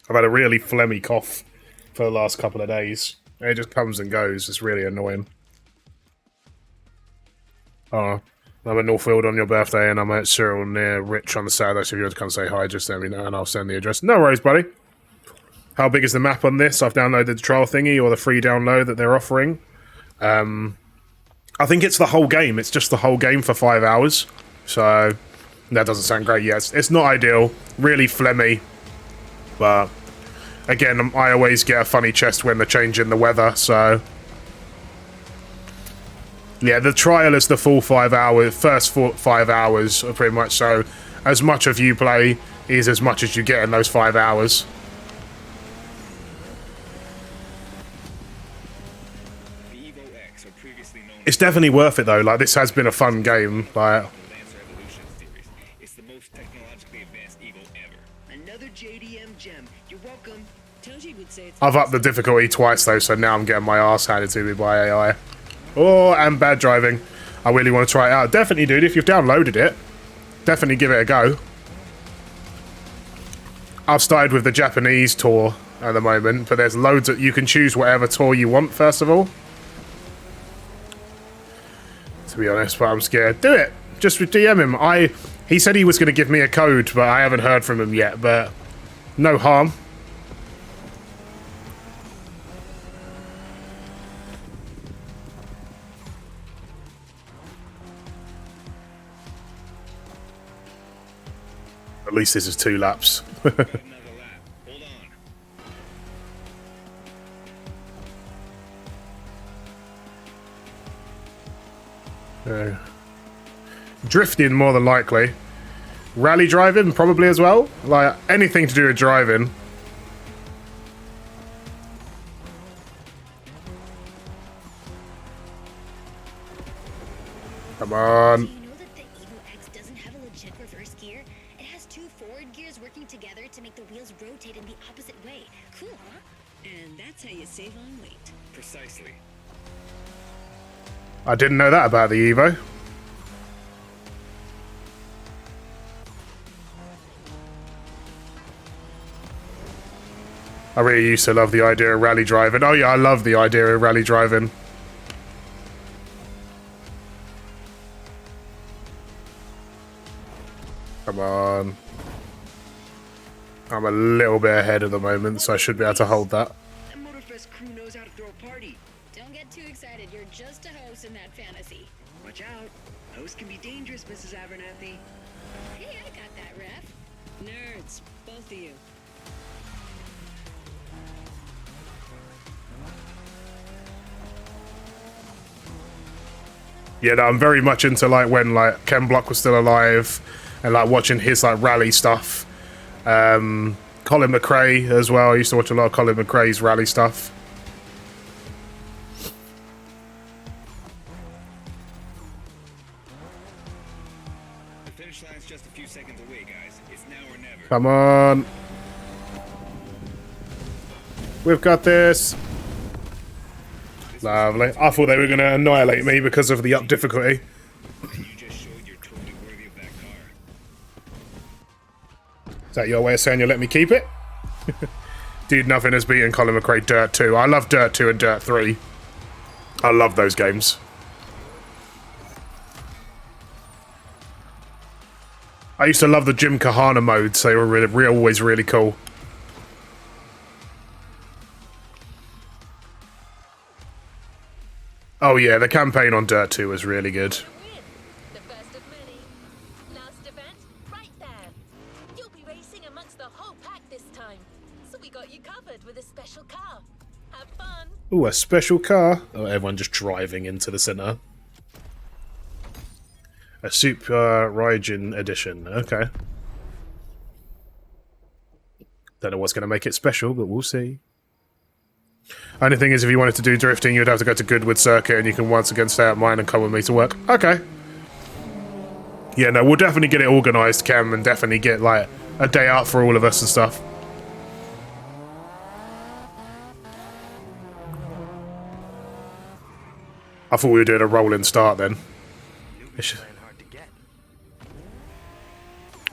I've had a really phlegmy cough for the last couple of days. It just comes and goes. It's really annoying. Oh, I'm at Northfield on your birthday, and I'm at Cyril near Rich on the Saturday, so if you want to come say hi, just let me know, and I'll send the address. No worries, buddy. How big is the map on this? I've downloaded the trial thingy, or the free download that they're offering. I think it's the whole game. It's just the whole game for 5 hours. So, that doesn't sound great yet. It's not ideal. Really phlegmy. But, again, I always get a funny chest when they're changing the weather, so... yeah, the trial is the full 5 hours, first 5 hours, pretty much. So, as much of you play is as much as you get in those 5 hours. The Evo X, or previously known It's definitely worth it, though. Like, this has been a fun game. Like, as the Lancer Evolution series. It's the most technologically advanced Evo ever. Another JDM gem. You're welcome. Toji would say it's I've upped the difficulty twice, though, so now I'm getting my ass handed to me by AI. Oh, and bad driving. I really want to try it out. Definitely, dude, if you've downloaded it, definitely give it a go. I've started with the Japanese tour at the moment, but there's loads of... you can choose whatever tour you want, first of all. To be honest, but I'm scared. Do it! Just DM him. He said he was going to give me a code, but I haven't heard from him yet, but no harm. At least this is 2 laps. Another lap. Hold on. Drifting, more than likely. Rally driving, probably as well. Like, anything to do with driving. Come on. Do you know that the Evo X doesn't have a legit reverse gear? It has 2 forward gears working together to make the wheels rotate in the opposite way. Cool, huh? And that's how you save on weight. Precisely. I didn't know that about the Evo. I really used to love the idea of rally driving. Oh yeah, I love the idea of rally driving. Come on. I'm a little bit ahead at the moment, so I should be able to hold that. That Motorfest crew knows how to throw a party. Don't get too excited. You're just a host in that fantasy. Watch out. Hosts can be dangerous, Mrs. Abernathy. Hey, I got that, ref. Nerds, both of you. Yeah, no, I'm very much into like when like Ken Block was still alive and like watching his like rally stuff. Colin McRae as well. I used to watch a lot of Colin McRae's rally stuff. Finish line's just a few seconds away, guys. It's now or never. Come on. We've got this. Lovely. I thought they were going to annihilate me because of the up difficulty. And you just showed you're totally worthy of that car. Is that your way of saying you'll let me keep it? Dude, nothing has beaten Colin McRae Dirt 2. I love Dirt 2 and Dirt 3. I love those games. I used to love the Jim Kahana modes. They were always really cool. Oh yeah, the campaign on Dirt 2 was really good. Win. The first of many. Last event, right there. You'll be racing amongst the whole pack this time. So we got you covered with a special car. Have fun. Ooh, a special car. Oh, everyone just driving into the center. A Super Raijin edition. Okay. Don't know what's going to make it special, but we'll see. Only thing is, if you wanted to do drifting, you'd have to go to Goodwood Circuit, and you can once again stay at mine and come with me to work. Okay. Yeah, no, we'll definitely get it organised, Cam, and definitely get, like, a day out for all of us and stuff. I thought we were doing a rolling start then.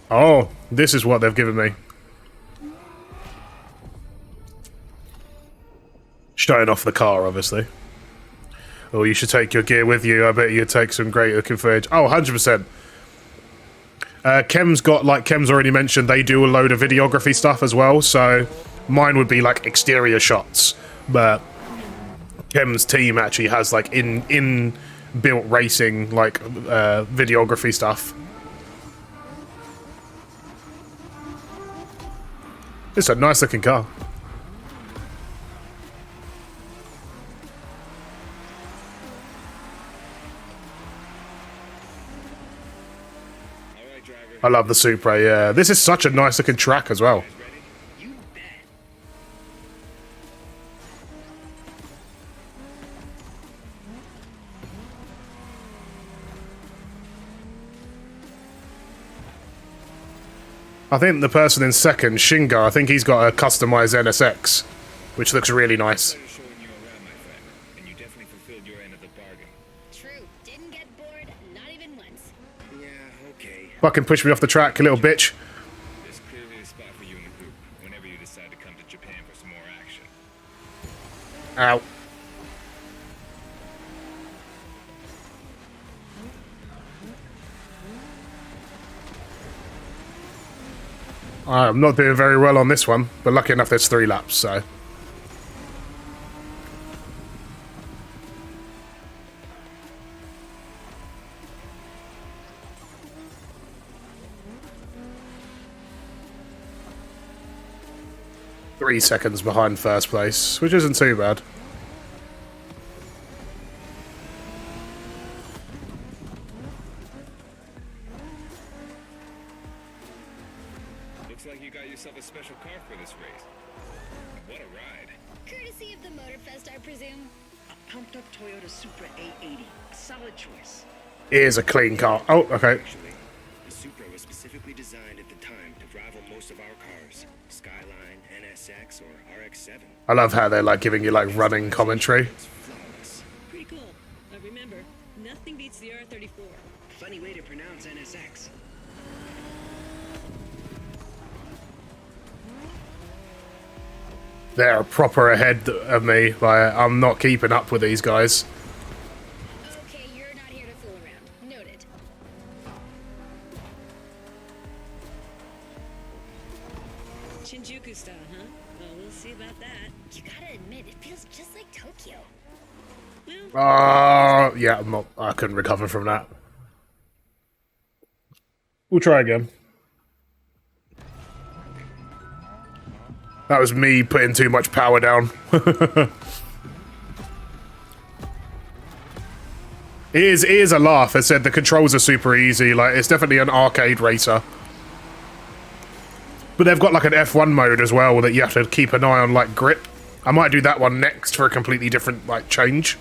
Oh, this is what they've given me. Showing off the car, obviously. Oh, you should take your gear with you. I bet you'd take some great looking footage. Oh, 100%. Kem's already mentioned, they do a load of videography stuff as well, so mine would be like exterior shots, but Kem's team actually has like in-built racing, like videography stuff. It's a nice looking car. I love the Supra, yeah. This is such a nice looking track as well. You bet. I think the person in second, Shingo, I think he's got a customized NSX, which looks really nice. Pleasure showing you around, my friend. And you definitely fulfilled your end of the bargain. True. Didn't get bored, not even once. Yeah, okay. Fucking push me off the track, you little bitch. There's clearly a spot for you in the group whenever you decide to come to Japan for some more action. Ow. I'm not doing very well on this one, but lucky enough there's 3 laps, so... Three seconds behind first place, which isn't too bad. Looks like you got yourself a special car for this race. What a ride. Courtesy of the Motorfest, I presume. A pumped up Toyota Supra A80. A solid choice. Here's a clean car. Oh, okay. Actually, the Supra was specifically designed at the time to rival most of our cars. Skyline, NSX, or RX-7. I love how they're like giving you like running commentary. It's flawless. Pretty cool. But remember, nothing beats the R34. Funny way to pronounce NSX. They're proper ahead of me. Like, I'm not keeping up with these guys. Okay, you're not here to fool around. Noted. Shinjuku style, huh? Well, we'll see about that. You gotta admit, it feels just like Tokyo. Well, Yeah, I couldn't recover from that. We'll try again. That was me putting too much power down. It is a laugh. I said the controls are super easy. Like, it's definitely an arcade racer. But they've got like an F1 mode as well that you have to keep an eye on, like grip. I might do that one next for a completely different like change.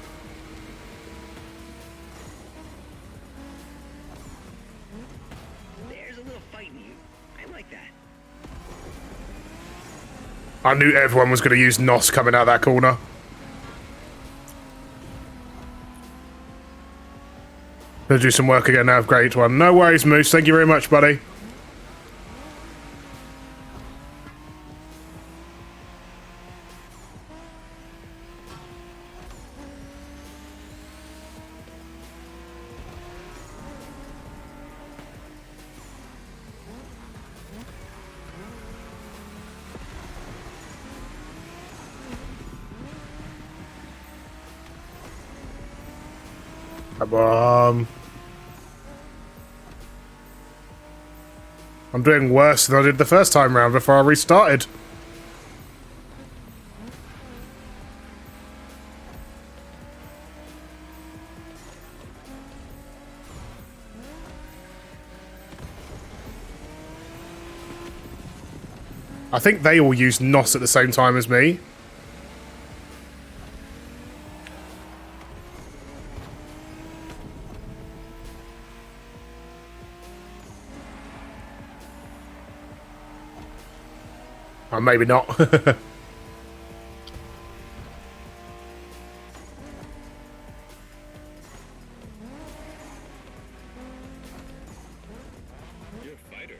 like that. I knew everyone was going to use NOS coming out that corner. Gonna do some work again now. Great one. No worries, Moose. Thank you very much, buddy. Come on. I'm doing worse than I did the first time round before I restarted. I think they all used NOS at the same time as me. Or maybe not. You're a fighter.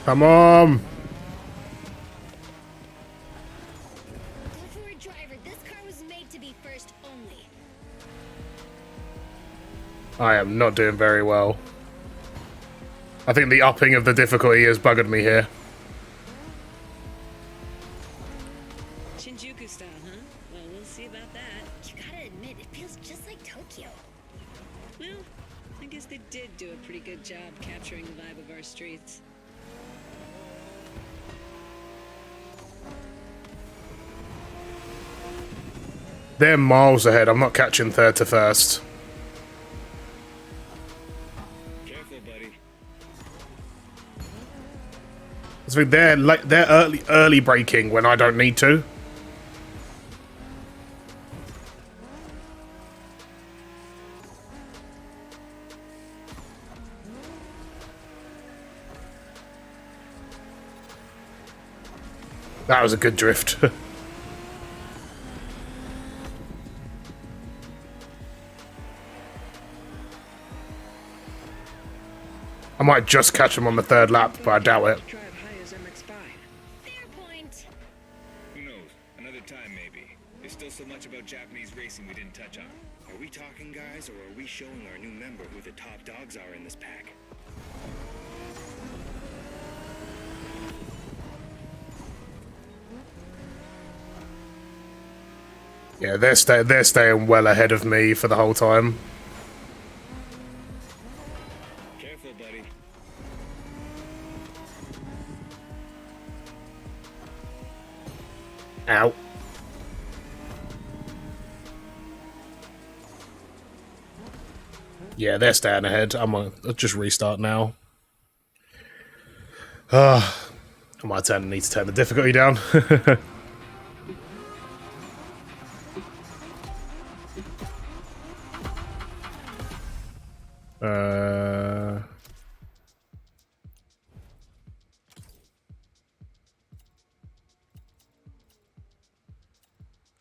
Come on. Go for it, driver. This car was made to be first only. I am not doing very well. I think the upping of the difficulty has buggered me here. Shinjuku style, huh? Well, we'll see about that. You gotta admit, it feels just like Tokyo. Well, I guess they did do a pretty good job capturing the vibe of our streets. They're miles ahead. I'm not catching third to first. Careful, buddy. I think they're early braking when I don't need to. That was a good drift. I might just catch him on the third lap, but I doubt it. Drive high as MX-5. Fair point. Who knows? Another time, maybe. There's still so much about Japanese racing we didn't touch on. Are we talking, guys, or are we showing our new member who the top dogs are in this pack? Yeah, they're staying well ahead of me for the whole time. Careful, buddy. Ow. Yeah, they're staying ahead. I'll just restart now. I might need to turn the difficulty down.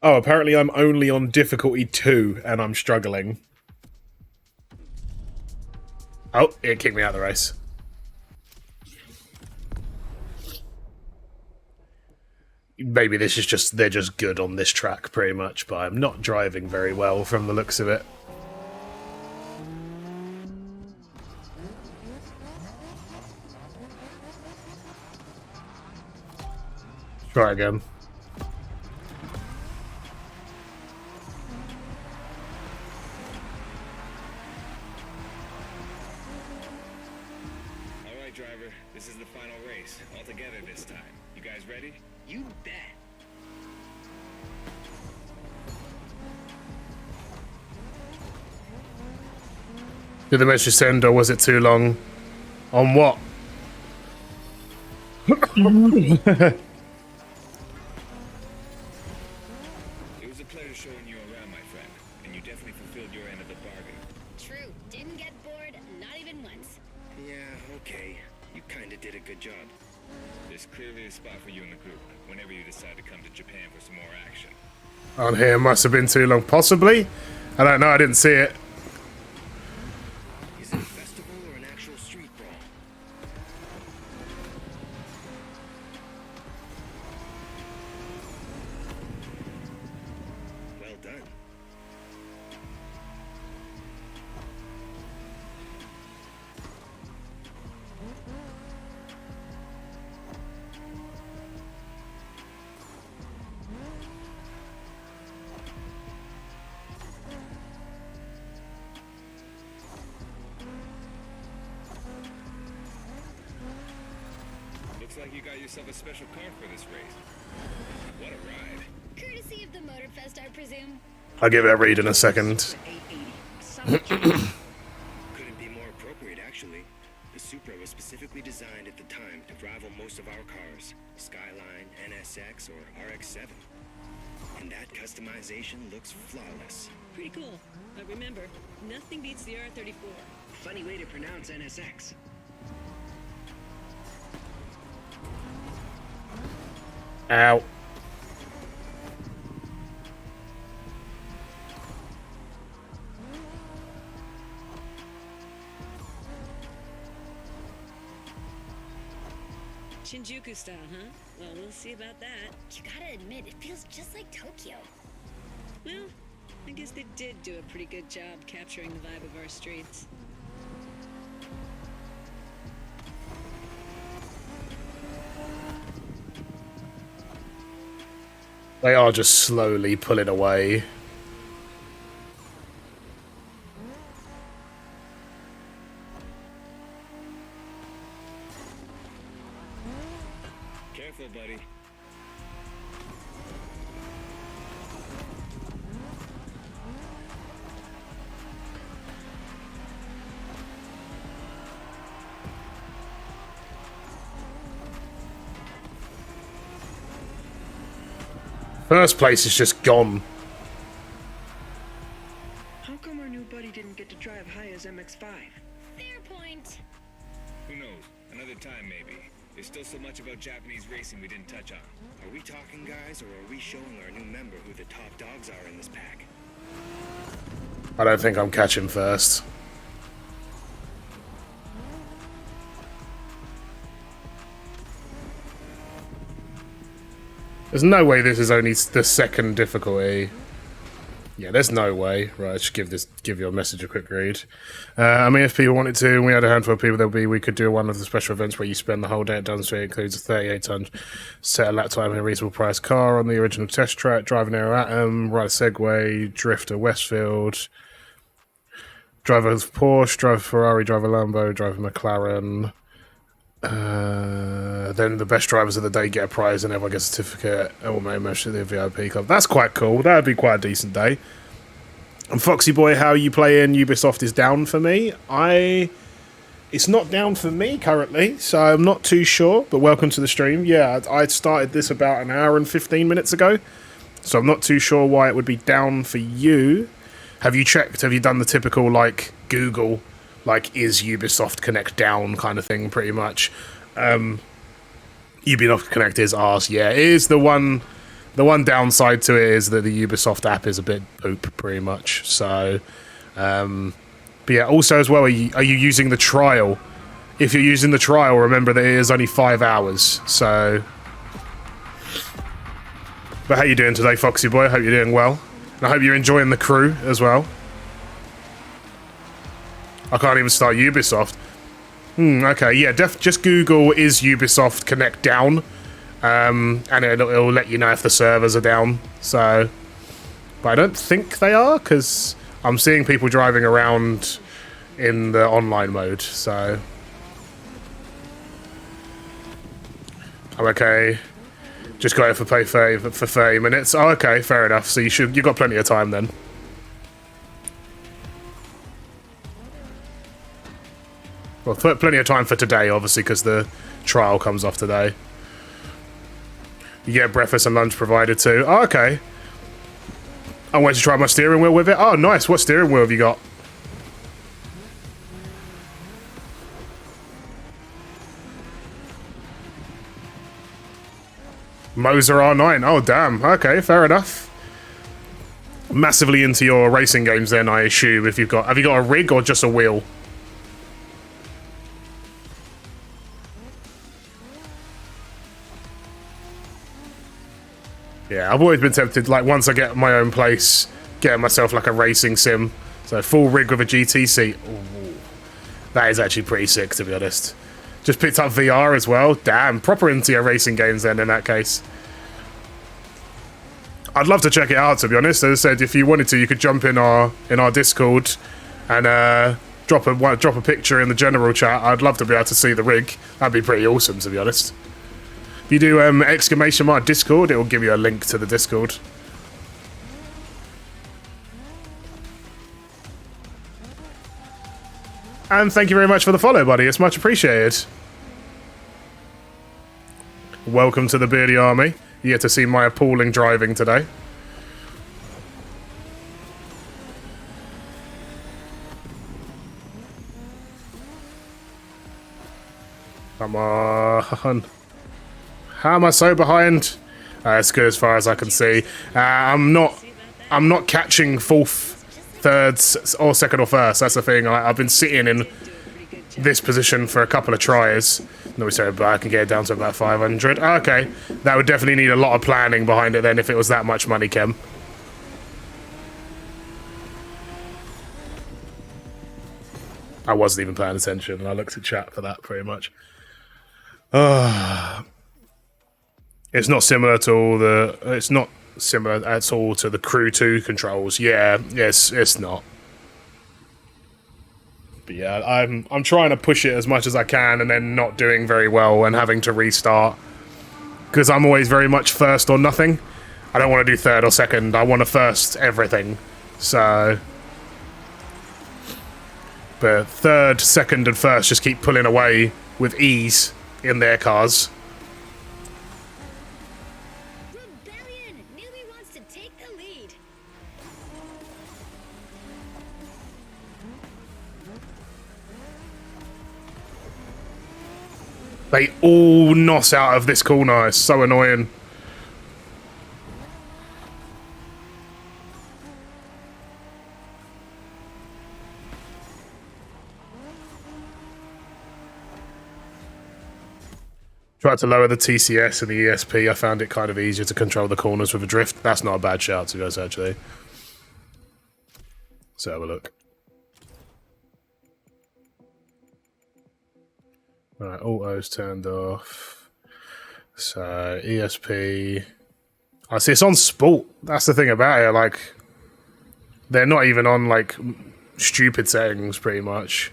Oh, apparently I'm only on difficulty 2 and I'm struggling. Oh, it kicked me out of the race. Maybe this is just, they're just good on this track pretty much, but I'm not driving very well from the looks of it. Try again. Alright, driver. This is the final race. All together this time. You guys ready? You bet. Did the message send or was it too long? On what? It was a pleasure showing you around, my friend. And you definitely fulfilled your end of the bargain. true. Didn't get bored, not even once. Yeah, okay. You kinda did a good job. There's clearly a spot for you in the group whenever you decide to come to Japan for some more action. On here must have been too long. Possibly. I don't know. I didn't see it. Is it a festival or an actual street brawl? Well done. Looks like you got yourself a special car for this race. What a ride. Courtesy of the Motorfest, I presume. I'll give it a read in a second. 880. Couldn't be more appropriate, actually. The Supra was specifically designed at the time to rival most of our cars, Skyline, NSX, or RX-7. And that customization looks flawless. Pretty cool. But remember, nothing beats the R34. Funny way to pronounce NSX. Ow. Shinjuku style, huh? Well, we'll see about that. You gotta admit, it feels just like Tokyo. Well, I guess they did do a pretty good job capturing the vibe of our streets. They are just slowly pulling away. Careful, buddy. First place is just gone. How come our new buddy didn't get to drive high as MX-5? Fair point. Who knows? Another time, maybe. There's still so much about Japanese racing we didn't touch on. Are we talking, guys, or are we showing our new member who the top dogs are in this pack? I don't think I'm catching first. There's no way this is only the second difficulty. Yeah, there's no way. Right, I should give your message a quick read. I mean, if people wanted to, and we had a handful of people, we could do one of the special events where you spend the whole day at Dunsford. It includes a 38-ton set a lap time in a reasonable price car on the original test track, drive an Aero Atom, ride a Segway, drift a Westfield, drive a Porsche, drive a Ferrari, drive a Lambo, drive a McLaren. Then the best drivers of the day get a prize and everyone gets a certificate. Or maybe membership to the VIP club. That's quite cool. That would be quite a decent day. And Foxy Boy, how you play in Ubisoft is down for me. It's not down for me currently, so I'm not too sure. But welcome to the stream. Yeah, I started this about an hour and 15 minutes ago, so I'm not too sure why it would be down for you. Have you checked? Have you done the typical like Google? Like, is Ubisoft Connect down kind of thing, pretty much. Ubisoft Connect is arse, yeah. It is the one downside to it is that the Ubisoft app is a bit poop, pretty much. So, but yeah, also as well, are you using the trial? If you're using the trial, remember that it is only 5 hours, so... But how you doing today, Foxy Boy? I hope you're doing well. And I hope you're enjoying the crew as well. I can't even start Ubisoft. Okay, yeah, just Google is Ubisoft Connect down, and it'll let you know if the servers are down. So, but I don't think they are because I'm seeing people driving around in the online mode. So, I'm okay. Just got it for 30 minutes. Oh, okay, fair enough. So you've got plenty of time then. Well, plenty of time for today, obviously, because the trial comes off today. You get breakfast and lunch provided too. Oh, okay. I went to try my steering wheel with it. Oh, nice. What steering wheel have you got? Moser R9. Oh, damn. Okay, fair enough. Massively into your racing games then, I assume, if you've got... Have you got a rig or just a wheel? Yeah, I've always been tempted, like, once I get my own place, getting myself, like, a racing sim. So, full rig with a GT seat. Ooh, that is actually pretty sick, to be honest. Just picked up VR as well. Damn, proper into your racing games then, in that case. I'd love to check it out, to be honest. As I said, if you wanted to, you could jump in our Discord and drop a picture in the general chat. I'd love to be able to see the rig. That'd be pretty awesome, to be honest. If you do exclamation mark Discord, it will give you a link to the Discord. And thank you very much for the follow, buddy. It's much appreciated. Welcome to the Beardy Army. You get to see my appalling driving today. Come on. How am I so behind? It's good as far as I can see. I'm not catching fourth, thirds, or second or first. That's the thing. I've been sitting in this position for a couple of tries. No, sorry, but I can get it down to about 500. Okay, that would definitely need a lot of planning behind it then if it was that much money, Kem. I wasn't even paying attention, and I looked at chat for that pretty much. It's not similar to all the. It's not similar at all to the Crew 2 controls. Yeah, it's not. But yeah, I'm trying to push it as much as I can, and then not doing very well and having to restart because I'm always very much first or nothing. I don't want to do third or second. I want to first everything. So, but third, second, and first just keep pulling away with ease in their cars. Rebellion! Newbie wants to take the lead. They all nos out of this corner. It's so annoying. Tried to lower the TCS and the ESP. I found it kind of easier to control the corners with a drift. That's not a bad shout, to be honest, actually. Let's have a look. Right, auto's turned off. So, ESP. I see it's on sport. That's the thing about it. Like, they're not even on, like, stupid settings, pretty much.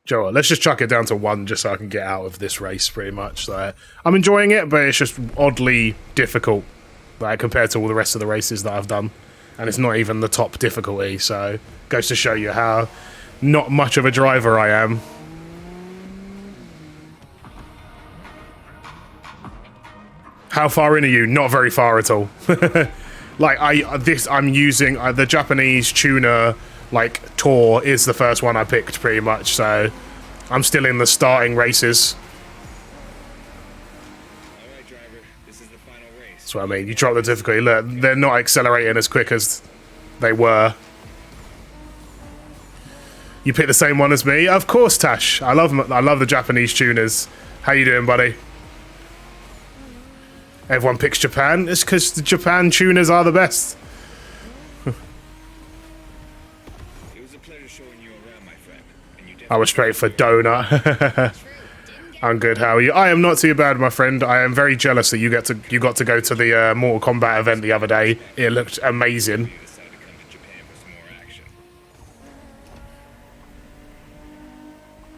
Joe, let's just chuck it down to 1 just so I can get out of this race, pretty much. Like, I'm enjoying it, but it's just oddly difficult, like, compared to all the rest of the races that I've done. And it's not even the top difficulty, so goes to show you how not much of a driver I am. How far in are you? Not very far at all. Like, I'm using the Japanese tuner. Like, Tour is the first one I picked, pretty much, so I'm still in the starting races. Alright, driver, this is the final race. That's what I mean. You drop the difficulty. Look, they're not accelerating as quick as they were. You pick the same one as me? Of course, Tash. I love the Japanese tuners. How you doing, buddy? Everyone picks Japan. It's because the Japan tuners are the best. I was straight for donut. I'm good. How are you? I am not too bad, my friend. I am very jealous that you got to go to the Mortal Kombat event the other day. It looked amazing.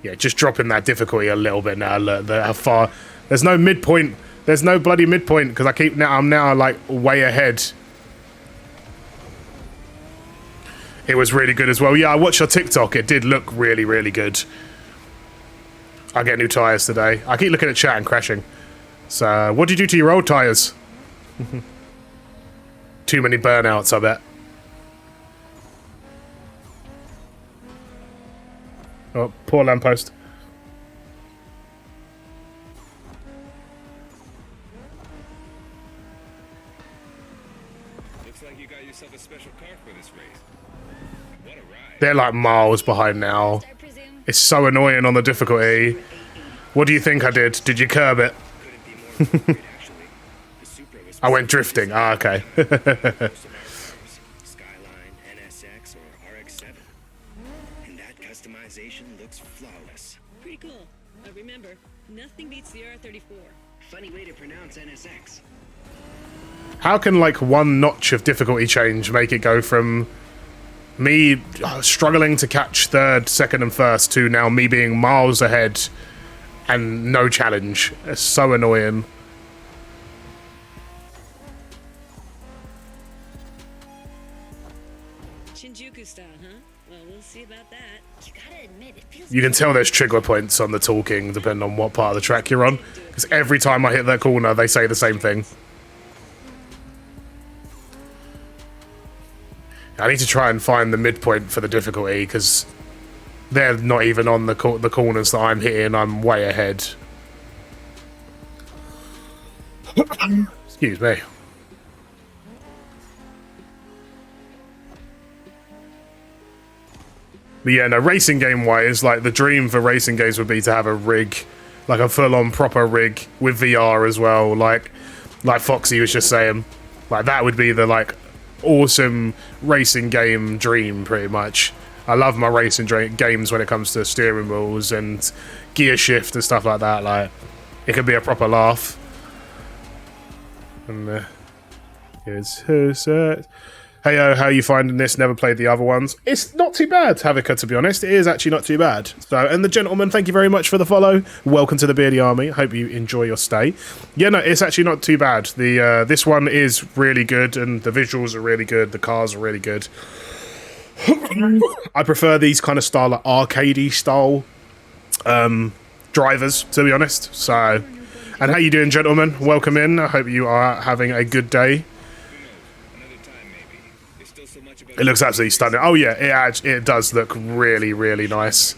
Yeah, just dropping that difficulty a little bit now. Look, how far? There's no midpoint. There's no bloody midpoint because I'm now like way ahead. It was really good as well. Yeah, I watched your TikTok. It did look really, really good. I get new tyres today. I keep looking at chat and crashing. So, what did you do to your old tyres? Too many burnouts, I bet. Oh, poor lamppost. Looks like you got yourself a special car for this race. What a ride. They're like miles behind now. I presume. It's so annoying on the difficulty. What do you think I did? Did you curb it? Couldn't be more appropriate, actually. The Supra was I went drifting. Ah, okay. most of our cars, Skyline, NSX, or RX-7. And that customization looks flawless. Pretty cool. But remember, nothing beats the R34. Funny way to pronounce NSX. How can like one notch of difficulty change make it go from me struggling to catch third, second, and first to now me being miles ahead and no challenge? It's so annoying. Shinjuku style, huh? Well, we'll see about that. You gotta admit, it feels. You can tell there's trigger points on the talking depending on what part of the track you're on. Because every time I hit that corner, they say the same thing. I need to try and find the midpoint for the difficulty because they're not even on the corners that I'm hitting. I'm way ahead. Excuse me. But yeah, no, racing game wise, like the dream for racing games would be to have a rig, like a full-on proper rig with VR as well, like Foxy was just saying. Like that would be the like awesome racing game dream, pretty much. I love my racing games when it comes to steering wheels and gear shift and stuff like that. Like it could be a proper laugh. And here's Heyo, how are you finding this? Never played the other ones. It's not too bad, Havika, to be honest. It is actually not too bad. So, and the gentleman, thank you very much for the follow. Welcome to the Beardy Army. Hope you enjoy your stay. Yeah, no, it's actually not too bad. The this one is really good, and the visuals are really good. The cars are really good. I prefer these kind of style, like arcadey style drivers, to be honest. So, and how you doing, gentlemen? Welcome in. I hope you are having a good day. It looks absolutely stunning. Oh yeah, it does look really, really nice.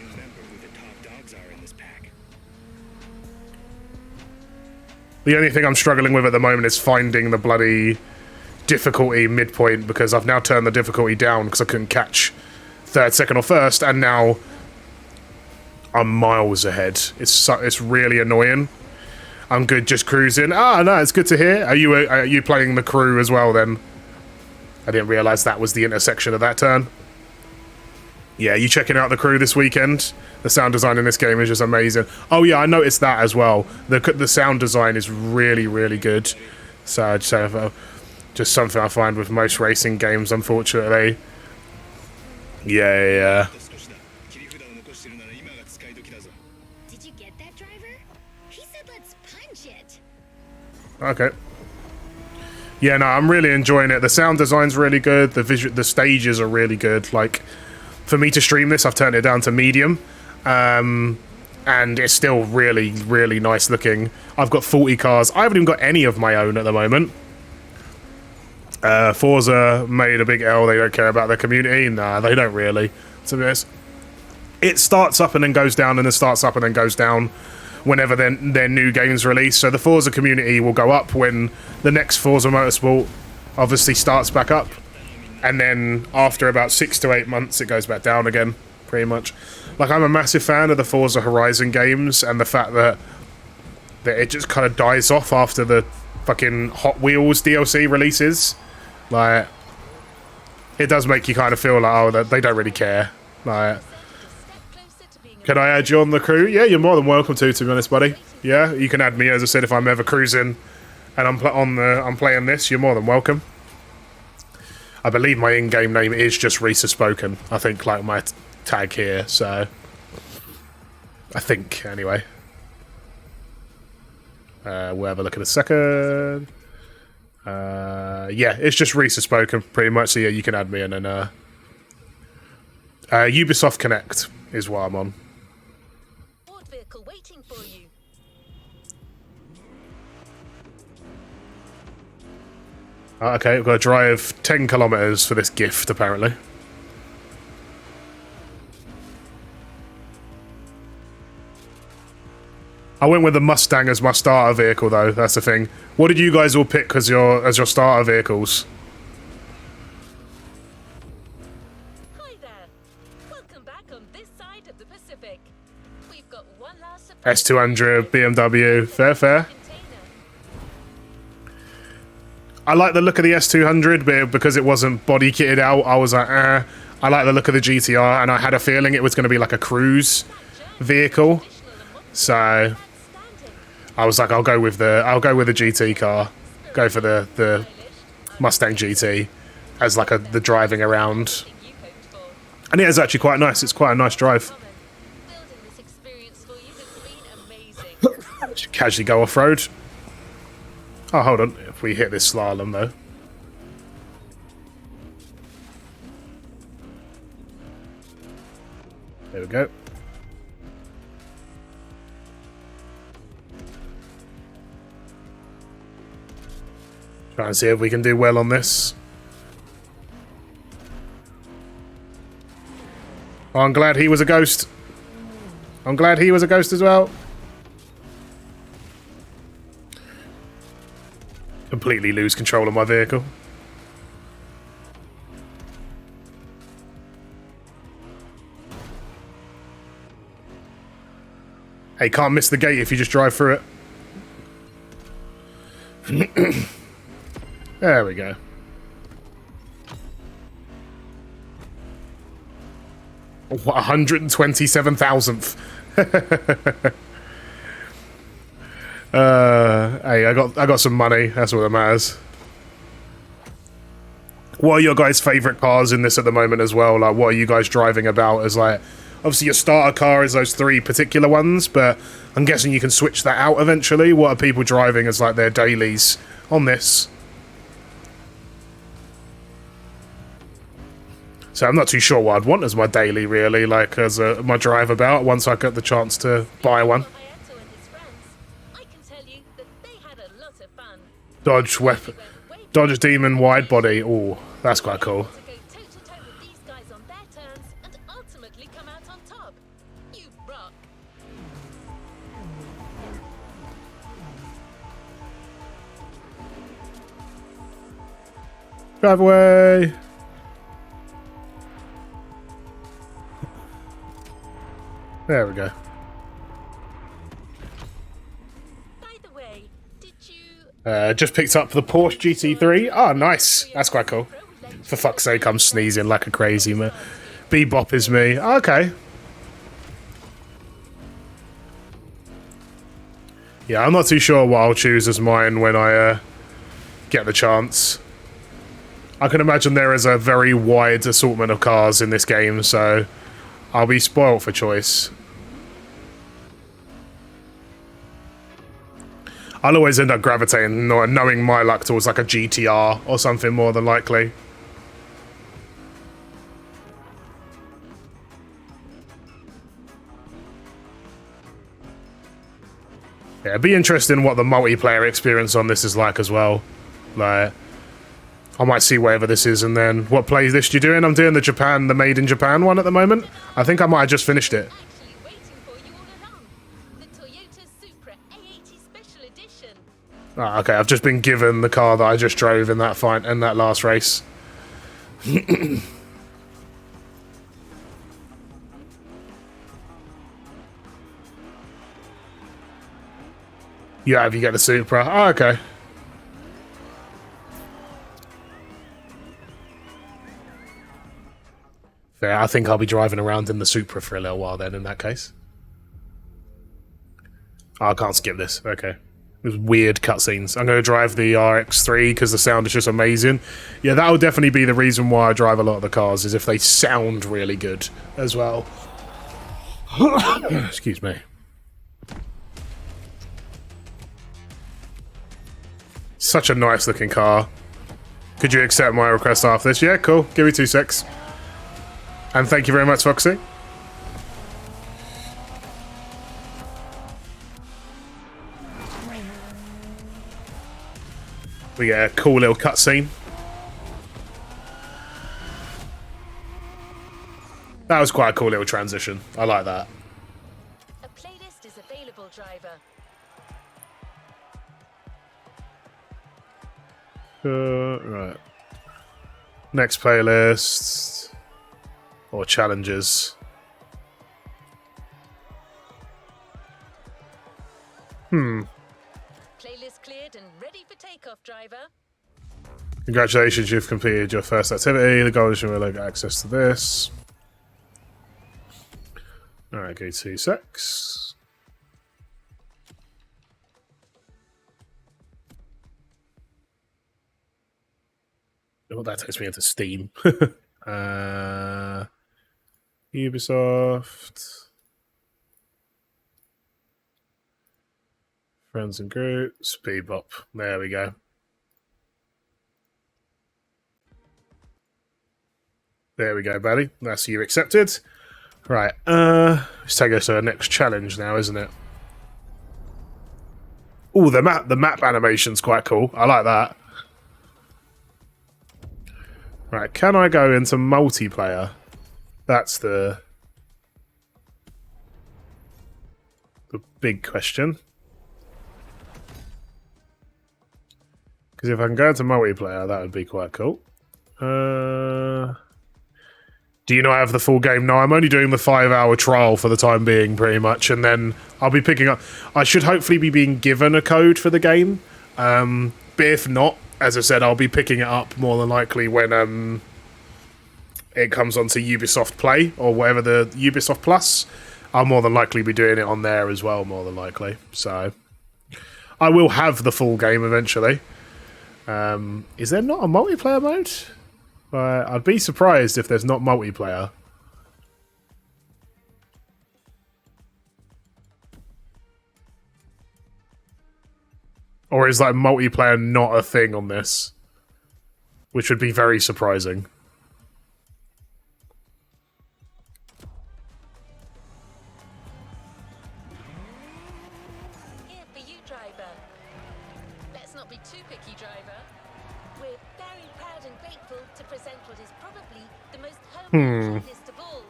The only thing I'm struggling with at the moment is finding the bloody difficulty midpoint because I've now turned the difficulty down because I couldn't catch third, second, or first, and now I'm miles ahead. It's really annoying. I'm good, just cruising. Ah, no, it's good to hear. Are you playing the crew as well then? I didn't realise that was the intersection of that turn. Yeah, you checking out the crew this weekend? The sound design in this game is just amazing. Oh yeah, I noticed that as well. The sound design is really, really good. So just something I find with most racing games, unfortunately. Yeah. Did you get that, driver? He said let's punch it. Okay. Yeah, no, I'm really enjoying it. The sound design's really good. The stages are really good. Like, for me to stream this, I've turned it down to medium. And it's still really, really nice looking. I've got 40 cars. I haven't even got any of my own at the moment. Forza made a big L. They don't care about their community. Nah, they don't really. To be honest. It starts up and then goes down, and then starts up and then goes down whenever their new games release. So the Forza community will go up when the next Forza Motorsport obviously starts back up, and then after about 6 to 8 months it goes back down again, pretty much. Like, I'm a massive fan of the Forza Horizon games, and the fact that it just kind of dies off after the fucking Hot Wheels DLC releases. Like, it does make you kind of feel like, oh, that they don't really care. Like, can I add you on the crew? Yeah, you're more than welcome to be honest, buddy. Yeah, you can add me, as I said, if I'm ever cruising and I'm playing this, you're more than welcome. I believe my in-game name is just Risa Spoken. I think, like, my tag here, so I think, anyway. We'll have a look in a second. Yeah, it's just Risa Spoken, pretty much, so yeah, you can add me, and then Ubisoft Connect is what I'm on. Vehicle waiting for you. Okay, we've got to drive 10 kilometers for this gift, apparently. I went with the Mustang as my starter vehicle, though. That's the thing. What did you guys all pick as your starter vehicles? S200, BMW, fair. I like the look of the S200, but because it wasn't body kitted out, I was like, eh. I like the look of the GTR, and I had a feeling it was going to be like a cruise vehicle. So I was like, I'll go with the GT car, go for the Mustang GT as like the driving around, and it is actually quite nice. It's quite a nice drive. Casually go off road. Oh, hold on. If we hit this slalom though. There we go. Try and see if we can do well on this. Oh, I'm glad he was a ghost. I'm glad he was a ghost as well. Completely lose control of my vehicle. Hey, can't miss the gate if you just drive through it. There we go. Oh, 127,000th. Hey, I got some money. That's what matters. What are your guys' favorite cars in this at the moment as well? Like, what are you guys driving about? As like, obviously your starter car is those 3 particular ones, but I'm guessing you can switch that out eventually. What are people driving as like their dailies on this? So I'm not too sure what I'd want as my daily, really, like as my drive about once I get the chance to buy one. Dodge weapon, Dodge Demon wide body. Oh, that's quite cool. Drive away. There we go. By the way, did you Just picked up the Porsche GT3. Oh, nice. That's quite cool. For fuck's sake, I'm sneezing like a crazy man. Bebop is me. Okay. Yeah, I'm not too sure what I'll choose as mine when I get the chance. I can imagine there is a very wide assortment of cars in this game, so I'll be spoiled for choice. I'll always end up gravitating, knowing my luck, towards like a GTR or something more than likely. Yeah, it'd be interesting what the multiplayer experience on this is like as well. Like, I might see whatever this is, and then what playlist you doing? I'm doing the Made in Japan one at the moment. I think I might have just finished it. Oh, okay, I've just been given the car that I just drove in that fight in that last race. You get the Supra. Oh, okay. Fair. I think I'll be driving around in the Supra for a little while then, in that case. Oh, I can't skip this. Okay. There's weird cutscenes. I'm going to drive the RX-3 because the sound is just amazing. Yeah, that would definitely be the reason why I drive a lot of the cars, is if they sound really good as well. Excuse me. Such a nice looking car. Could you accept my request after this? Yeah, cool. Give me 2 secs. And thank you very much, Foxy. We get a cool little cutscene. That was quite a cool little transition. I like that. A playlist is available, driver. Right. Next playlist. Or challenges. Playlist cleared and ready for takeoff, driver. Congratulations, you've completed your first activity. The goal is you will have access to this. Alright, go 2 secs. Oh, that takes me into Steam. Ubisoft. Friends and groups. Bebop. There we go. There we go, buddy. That's you accepted. Right. Let's take us to our next challenge now, isn't it? Oh, the map animation's quite cool. I like that. Right, can I go into multiplayer? That's the big question. Because if I can go into multiplayer, that would be quite cool. Do you not have the full game? No, I'm only doing the 5-hour trial for the time being, pretty much, and then I'll be picking up... I should hopefully be being given a code for the game, but if not, as I said, I'll be picking it up more than likely when it comes onto Ubisoft Play, or whatever, the Ubisoft Plus. I'll more than likely be doing it on there as well, more than likely. So, I will have the full game eventually. Is there not a multiplayer mode? I'd be surprised if there's not multiplayer. Or is like multiplayer not a thing on this? Which would be very surprising. Here for you, driver. Let's not be too picky, driver. We're very proud and grateful to present what is probably the most homely playlist of all.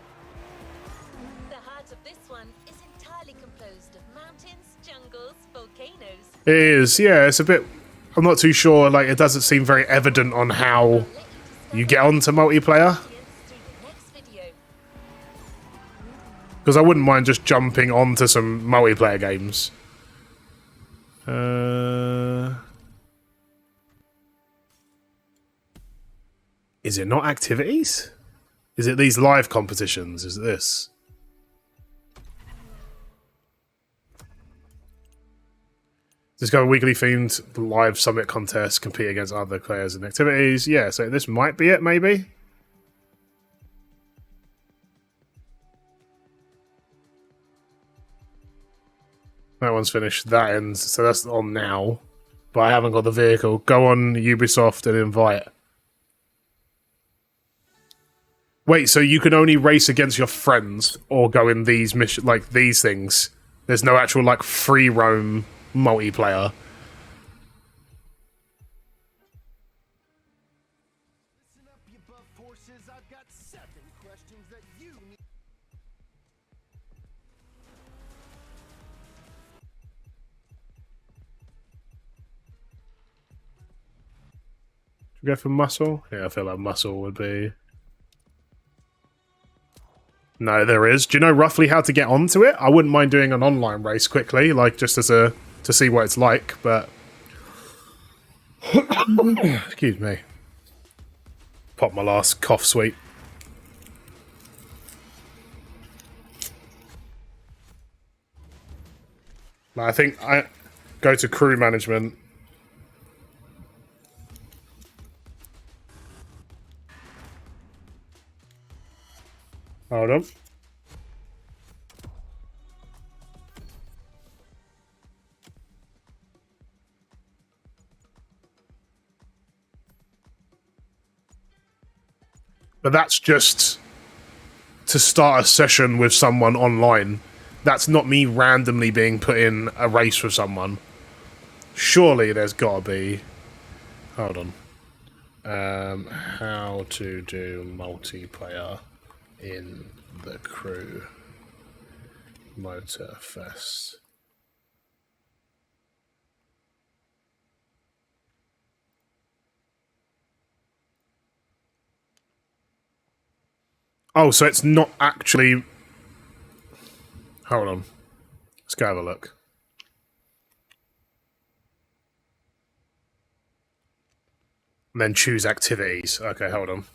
The heart of this one is entirely composed of mountains, jungles, volcanoes. It is, yeah, it's a bit... I'm not too sure, like, it doesn't seem very evident on how you get onto multiplayer. Because I wouldn't mind just jumping onto some multiplayer games. Is it not activities? Is it these live competitions? Is it this? Discover weekly themed live summit contest, compete against other players and activities. Yeah, so this might be it, maybe? That one's finished. That ends, so that's on now. But I haven't got the vehicle. Go on Ubisoft and invite. Wait, so you can only race against your friends or go in these mission, like these things. There's no actual like free roam multiplayer. Listen up, you buff forces. I've got 7 questions that you need. Should we go for muscle? Yeah, I feel like muscle would be... No, there is. Do you know roughly how to get onto it? I wouldn't mind doing an online race quickly, like just as a... to see what it's like, but... Excuse me. Pop my last cough sweet. I think I go to crew management. Hold on. But that's just to start a session with someone online. That's not me randomly being put in a race with someone. Surely there's gotta be... Hold on. How to do multiplayer in the crew Motorfest. Oh, so it's not actually... Hold on. Let's go have a look. And then choose activities. Okay, hold on.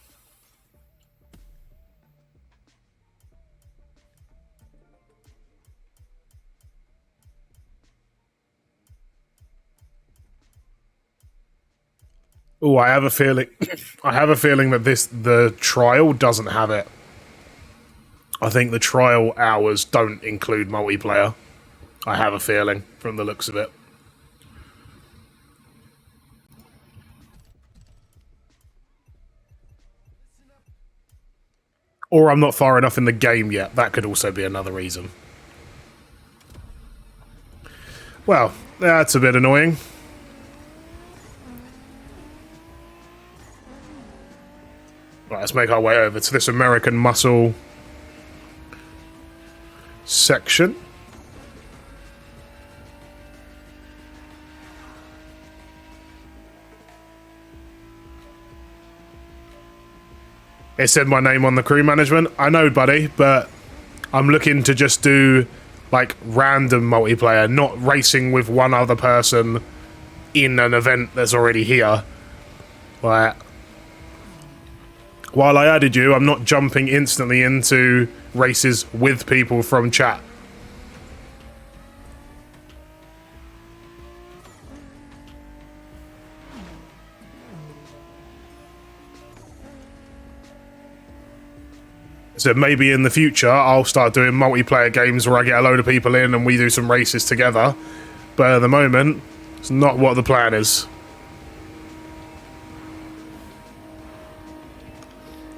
Oh, I have a feeling. I have a feeling that the trial doesn't have it. I think the trial hours don't include multiplayer. I have a feeling from the looks of it. Or I'm not far enough in the game yet. That could also be another reason. Well, that's a bit annoying. Right, let's make our way over to this American Muscle section. It said my name on the crew management. I know, buddy, but I'm looking to just do like random multiplayer, not racing with one other person in an event that's already here. Like, while I added you, I'm not jumping instantly into races with people from chat. So maybe in the future, I'll start doing multiplayer games where I get a load of people in and we do some races together. But at the moment, it's not what the plan is.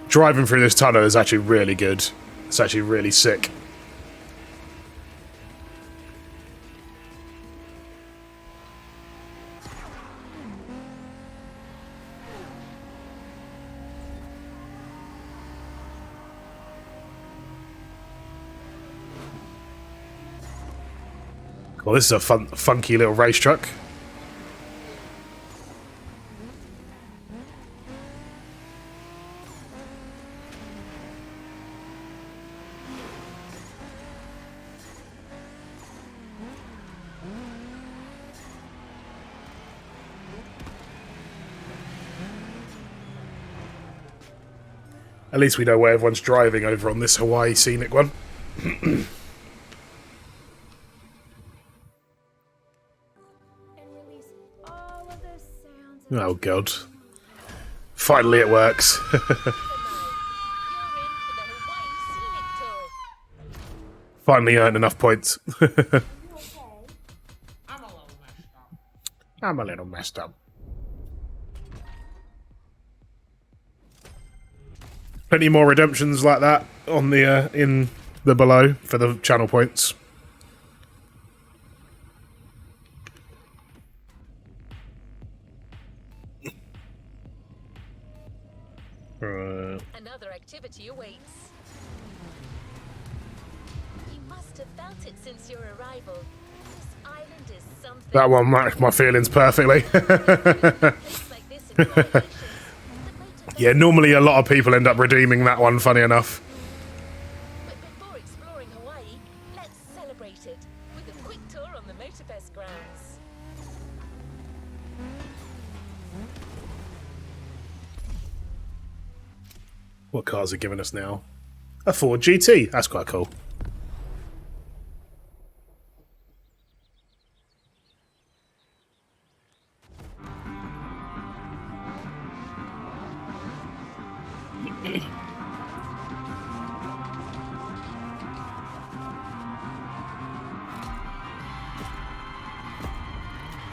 Driving through this tunnel is actually really good. It's actually really sick. Well, this is a funky little race truck. At least we know where everyone's driving over on this Hawaii scenic one. Oh god. Finally it works. Finally earned enough points. I'm a little messed up. Plenty more redemptions like that on the in the below for the channel points. Another activity awaits. You must have felt it since your arrival. This island is something. That one matched my feelings perfectly. Yeah, normally a lot of people end up redeeming that one, funny enough. But before exploring Hawaii, let's celebrate it with a quick tour on the Motorfest grounds. What cars are giving us now? A Ford GT. That's quite cool.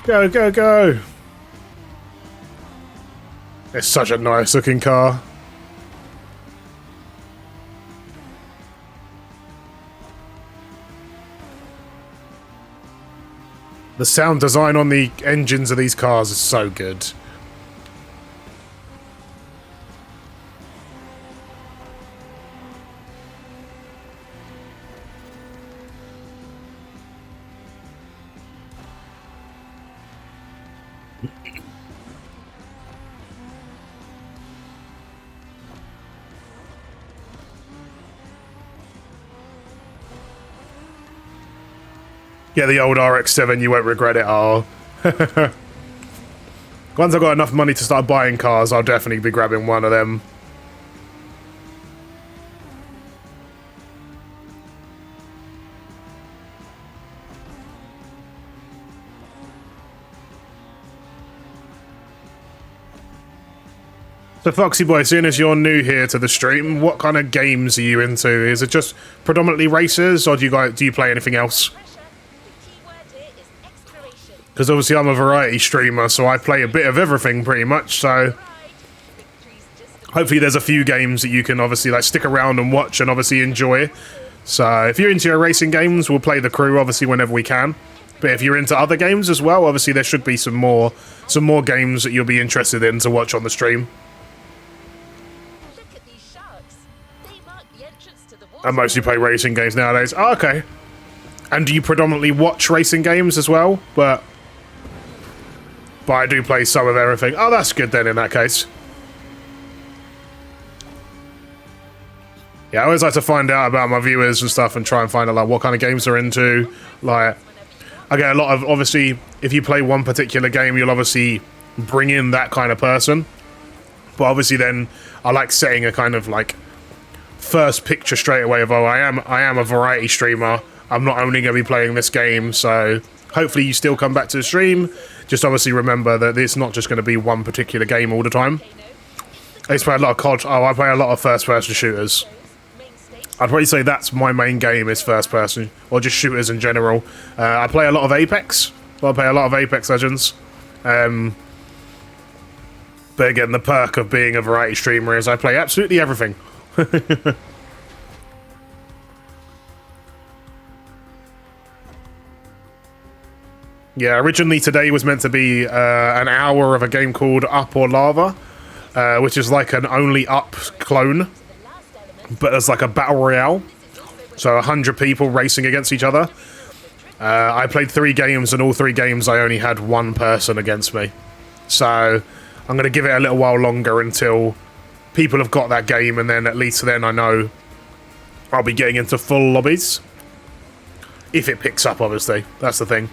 Go, go, go! It's such a nice looking car. The sound design on the engines of these cars is so good. Get the old RX-7, you won't regret it. Oh. Once I've got enough money to start buying cars, I'll definitely be grabbing one of them. So Foxy Boy, seeing as you're new here to the stream, what kind of games are you into? Is it just predominantly races, or do you play anything else? Because obviously I'm a variety streamer, so I play a bit of everything pretty much, so hopefully there's a few games that you can obviously like stick around and watch and obviously enjoy. So if you're into your racing games, we'll play the crew obviously whenever we can. But if you're into other games as well, obviously there should be some more games that you'll be interested in to watch on the stream. I mostly play racing games nowadays. Oh, okay. And do you predominantly watch racing games as well? But I do play some of everything. Oh, that's good then in that case. Yeah, I always like to find out about my viewers and stuff and try and find out like what kind of games they're into. Like, I get a lot of, obviously, if you play one particular game, you'll obviously bring in that kind of person. But obviously then I like setting a kind of like first picture straight away of, oh, I am a variety streamer. I'm not only going to be playing this game, so hopefully you still come back to the stream. Just obviously remember that it's not just going to be one particular game all the time. I used to play a lot of COD. Oh, I play a lot of first-person shooters. I'd probably say that's my main game is first-person, or just shooters in general. I play a lot of Apex. I play a lot of Apex Legends. But again, the perk of being a variety streamer is I play absolutely everything. Yeah, originally today was meant to be an hour of a game called Up or Lava, which is like an only Up clone, but it's like a battle royale, so 100 people racing against each other. I played 3 games, and all 3 games I only had one person against me, so I'm going to give it a little while longer until people have got that game, and then at least then I know I'll be getting into full lobbies. If it picks up, obviously. That's the thing.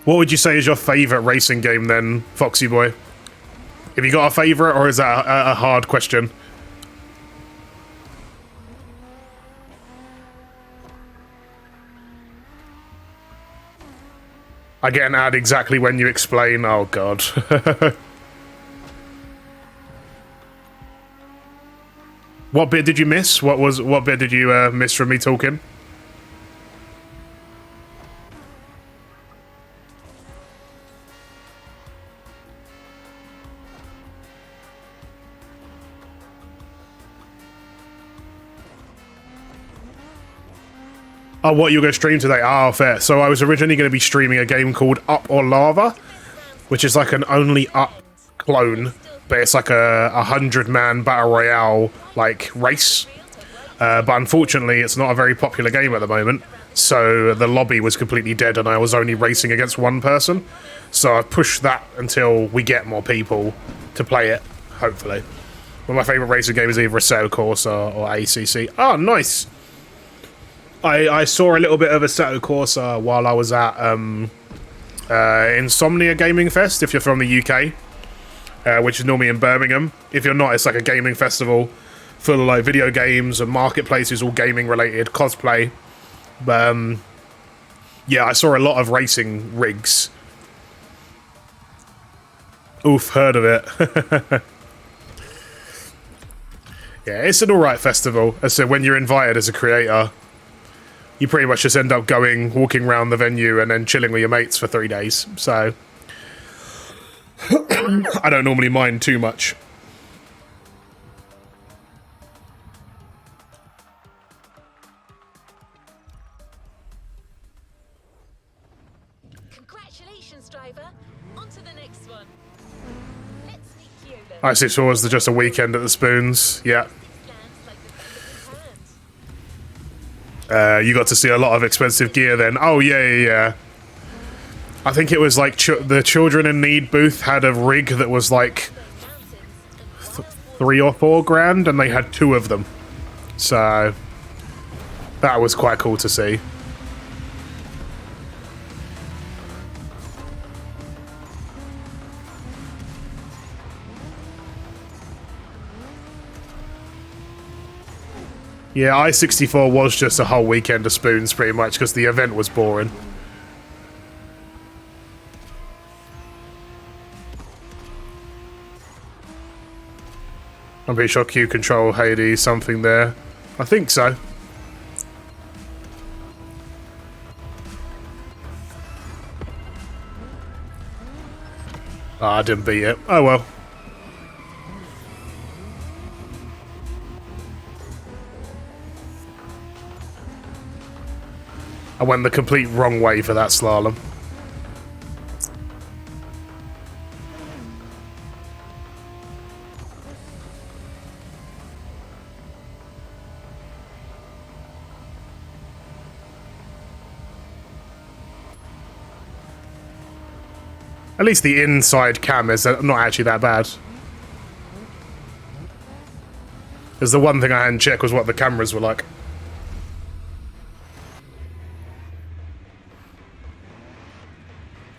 What would you say is your favourite racing game then, Foxy Boy? Have you got a favourite, or is that a hard question? I get an ad exactly when you explain. Oh god. What bit did you miss? What bit did you miss from me talking? Oh, what you're going to stream today? Ah, fair. So I was originally going to be streaming a game called Up or Lava, which is like an only Up clone, but it's like a 100-man battle royale like race. But unfortunately, it's not a very popular game at the moment, so the lobby was completely dead, and I was only racing against one person. So I pushed that until we get more people to play it, hopefully. Well, my favourite racing game is either Assetto Corsa or ACC. Oh, nice. I saw a little bit of Assetto Corsa while I was at Insomnia Gaming Fest, if you're from the UK, which is normally in Birmingham. If you're not, it's like a gaming festival full of like video games and marketplaces, all gaming related, cosplay. Yeah, I saw a lot of racing rigs. Oof, heard of it. Yeah, it's an alright festival. So when you're invited as a creator, you pretty much just end up walking around the venue and then chilling with your mates for 3 days. So I don't normally mind too much. Congratulations, driver. On to the next one. Let's meet Kyoto. I see, so was just a weekend at the Spoons. Yeah. You got to see a lot of expensive gear then. Oh, yeah. I think it was like the Children in Need booth had a rig that was like 3 or 4 grand, and they had 2 of them. So That was quite cool to see. Yeah, I-64 was just a whole weekend of spoons, pretty much, because the event was boring. I'm pretty sure Q control Hades something there. I think so. Ah, I didn't beat it. Oh well. I went the complete wrong way for that slalom. At least the inside cam is not actually that bad. Because the one thing I hadn't checked was what the cameras were like.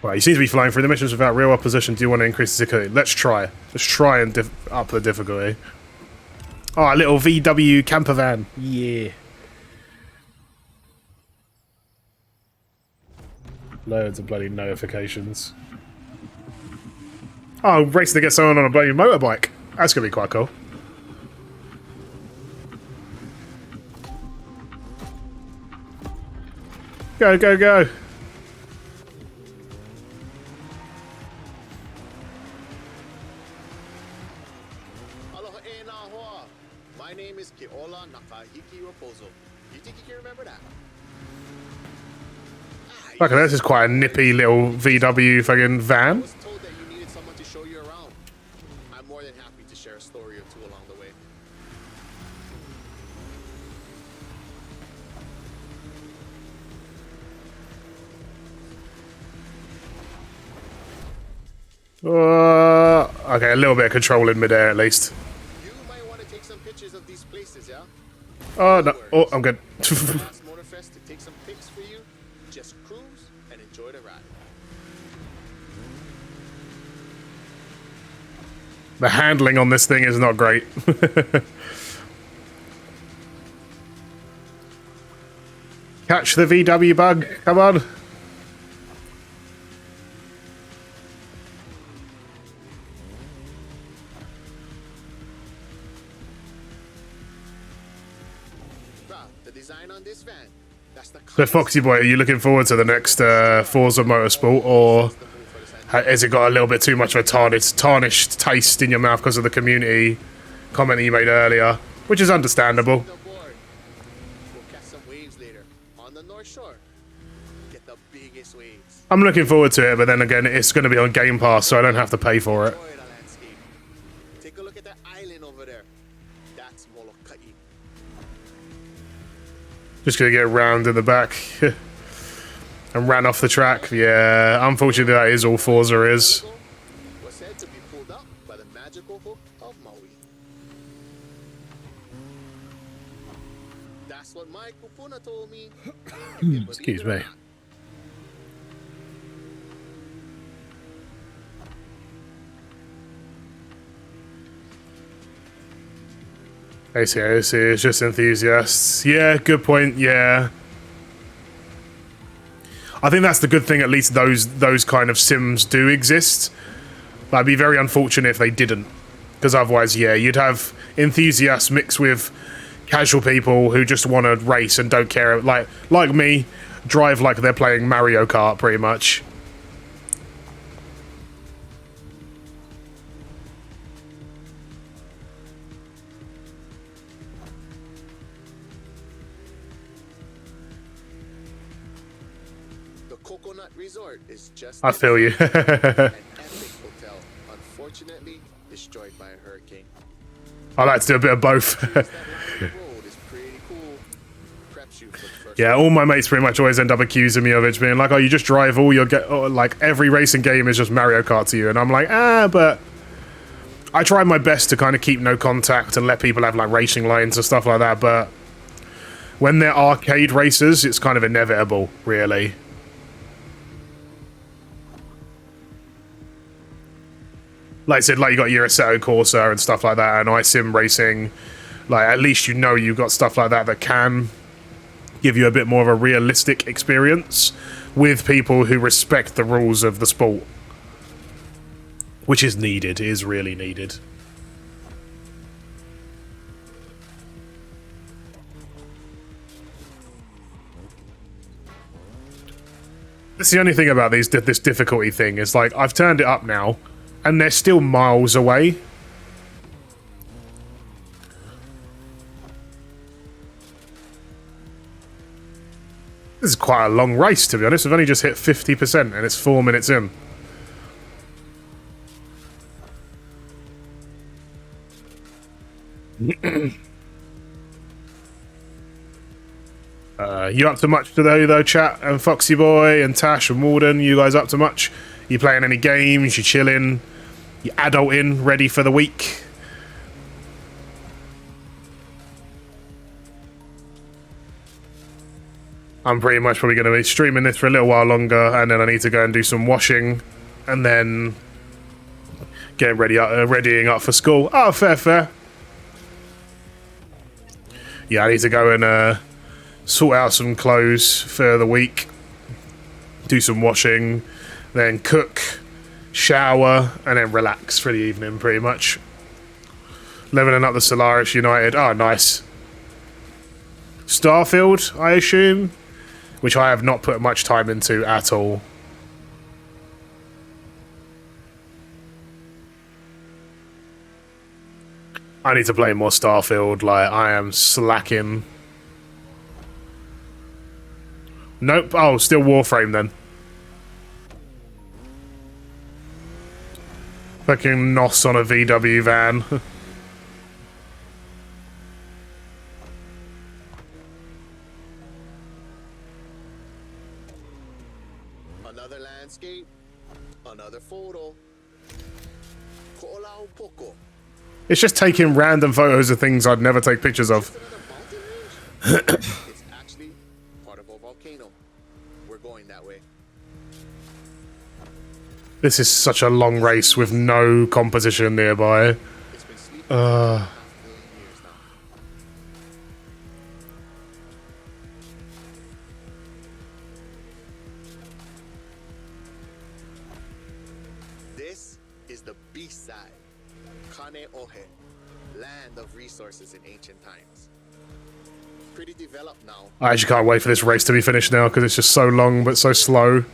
Well, you seem to be flying through the missions without real opposition. Do you want to increase the difficulty? Let's try. Let's try and up the difficulty. Oh, a little VW camper van. Yeah. Loads of bloody notifications. Oh, racing to get someone on a bloody motorbike. That's going to be quite cool. Go, go, go. My name is Keola Nakahiki Raposo. You think you can remember that? Look at this, is quite a nippy little VW fucking van. I was told that you needed someone to show you around. I'm more than happy to share a story or two along the way. Okay, a little bit of control in midair at least. You might want to take some pictures of these places, yeah? Oh, no. Oh, I'm good. Motorfest to take some pics for you. Just cruise and enjoy the ride. The handling on this thing is not great. Catch the VW bug. Come on. The design on this van, that's the So, Foxy Boy, are you looking forward to the next Forza Motorsport, or has it got a little bit too much of a tarnished taste in your mouth because of the community comment you made earlier, which is understandable? We'll catch some waves later on the North Shore. Get the biggest waves. I'm looking forward to it, but then again, it's going to be on Game Pass, so I don't have to pay for it. Enjoy the landscape. Take a look at that island over there. That's Molokai. Just going to get round in the back and ran off the track. Yeah, unfortunately, that is all Forza is. Was said to be pulled up by the magical hook of Maui. That's what my kupuna told me. Excuse me. ACOC is just enthusiasts. Yeah, good point. Yeah. I think that's the good thing, at least those kind of sims do exist. But it'd be very unfortunate if they didn't. Because otherwise, yeah, you'd have enthusiasts mixed with casual people who just want to race and don't care. Like me, drive like they're playing Mario Kart, pretty much. Coconut Resort is just I feel you. an epic hotel, unfortunately destroyed by a hurricane. I like to do a bit of both. That road is pretty cool. Preps you for the first Yeah, all my mates pretty much always end up accusing me of it, being like, "Oh, you just drive all your like every racing game is just Mario Kart to you," and I'm like, but I try my best to kind of keep no contact and let people have like racing lines and stuff like that. But when they're arcade races, it's kind of inevitable, really. Like I said, like you got your Assetto Corsa and stuff like that, and iSim racing. Like, at least you know you've got stuff like that that can give you a bit more of a realistic experience with people who respect the rules of the sport. Which is needed, is really needed. That's the only thing about this difficulty thing, is like, I've turned it up now, and they're still miles away. This is quite a long race, to be honest. I've only just hit 50%, and it's 4 minutes in. You up to much today, though, chat? And Foxy Boy and Tash and Walden, you guys up to much? You playing any games? You chilling? You adulting? Ready for the week? I'm pretty much probably going to be streaming this for a little while longer, and then I need to go and do some washing, and then getting readying up for school. Oh, fair. Yeah, I need to go and sort out some clothes for the week, do some washing, then cook, shower, and then relax for the evening, pretty much. Leveling up the Solaris United. Oh, nice. Starfield, I assume? Which I have not put much time into at all. I need to play more Starfield, like, I am slacking. Nope. Oh, still Warframe then. Fucking NOS on a VW van. Another landscape, another photo. Kola un poco. It's just taking random photos of things I'd never take pictures of. It's actually part of a volcano. We're going that way. This is such a long race with no competition nearby. It's been sleeping for a million years now. This is the B-side. Kane Ohe, land of resources in ancient times. Pretty developed now. I actually can't wait for this race to be finished now, because it's just so long but so slow.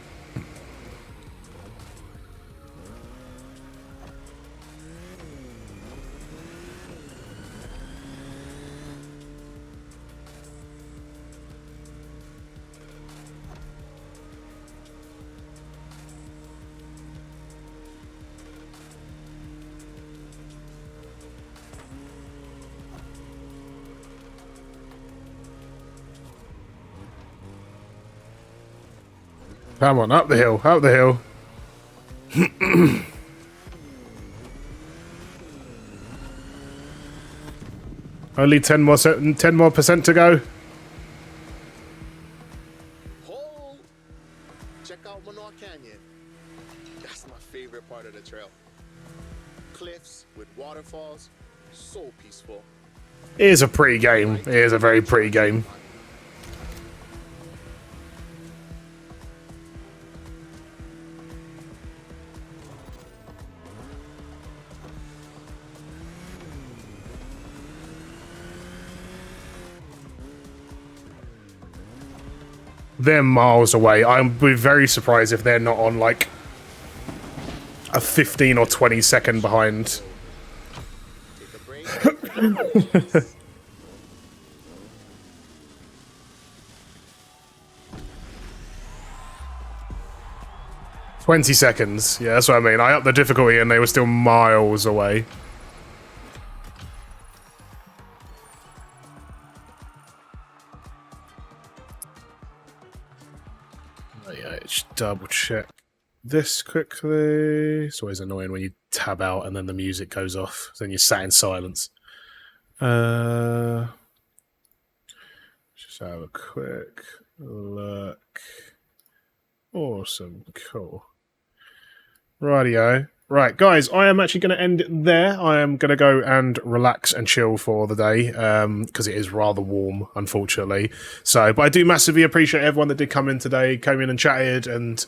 Come on, up the hill, up the hill. Only 10 more percent to go. Hold! Check out Manoa Canyon. That's my favorite part of the trail. Cliffs with waterfalls, so peaceful. It is a pretty game. It is a very pretty game. They're miles away. I'd be very surprised if they're not on like a 15 or 20 second behind. Take a break. 20 seconds. Yeah, that's what I mean. I upped the difficulty and they were still miles away. Oh, yeah, just double check this quickly. It's always annoying when you tab out and then the music goes off. Then you're sat in silence. Just Let's have a quick look. Awesome. Cool. Rightio. Right, guys, I am actually going to end it there. I am going to go and relax and chill for the day because it is rather warm, unfortunately. So, but I do massively appreciate everyone that did come in today, came in and chatted and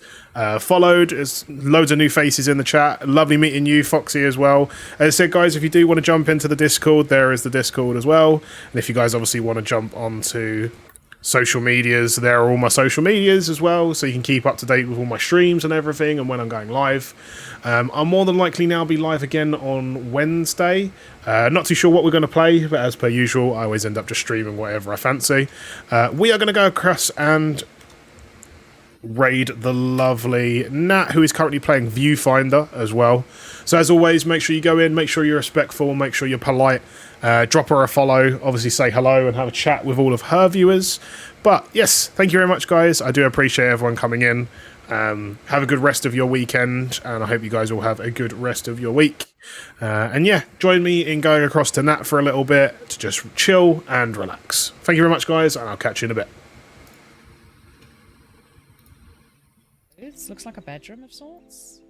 followed. There's loads of new faces in the chat. Lovely meeting you, Foxy, as well. As I said, guys, if you do want to jump into the Discord, there is the Discord as well. And if you guys obviously want to jump onto social medias, there are all my social medias as well, so you can keep up to date with all my streams and everything and when I'm going live. I'll more than likely now be live again on Wednesday. Not too sure what we're going to play, but as per usual, I always end up just streaming whatever I fancy. We are going to go across and raid the lovely Nat, who is currently playing Viewfinder as well. So as always, make sure you go in, make sure you're respectful, make sure you're polite. Drop her a follow, obviously say hello and have a chat with all of her viewers. But yes, thank you very much, guys. I do appreciate everyone coming in. Have a good rest of your weekend, and I hope you guys all have a good rest of your week. And yeah, join me in going across to Nat for a little bit to just chill and relax. Thank you very much, guys, and I'll catch you in a bit. It looks like a bedroom of sorts.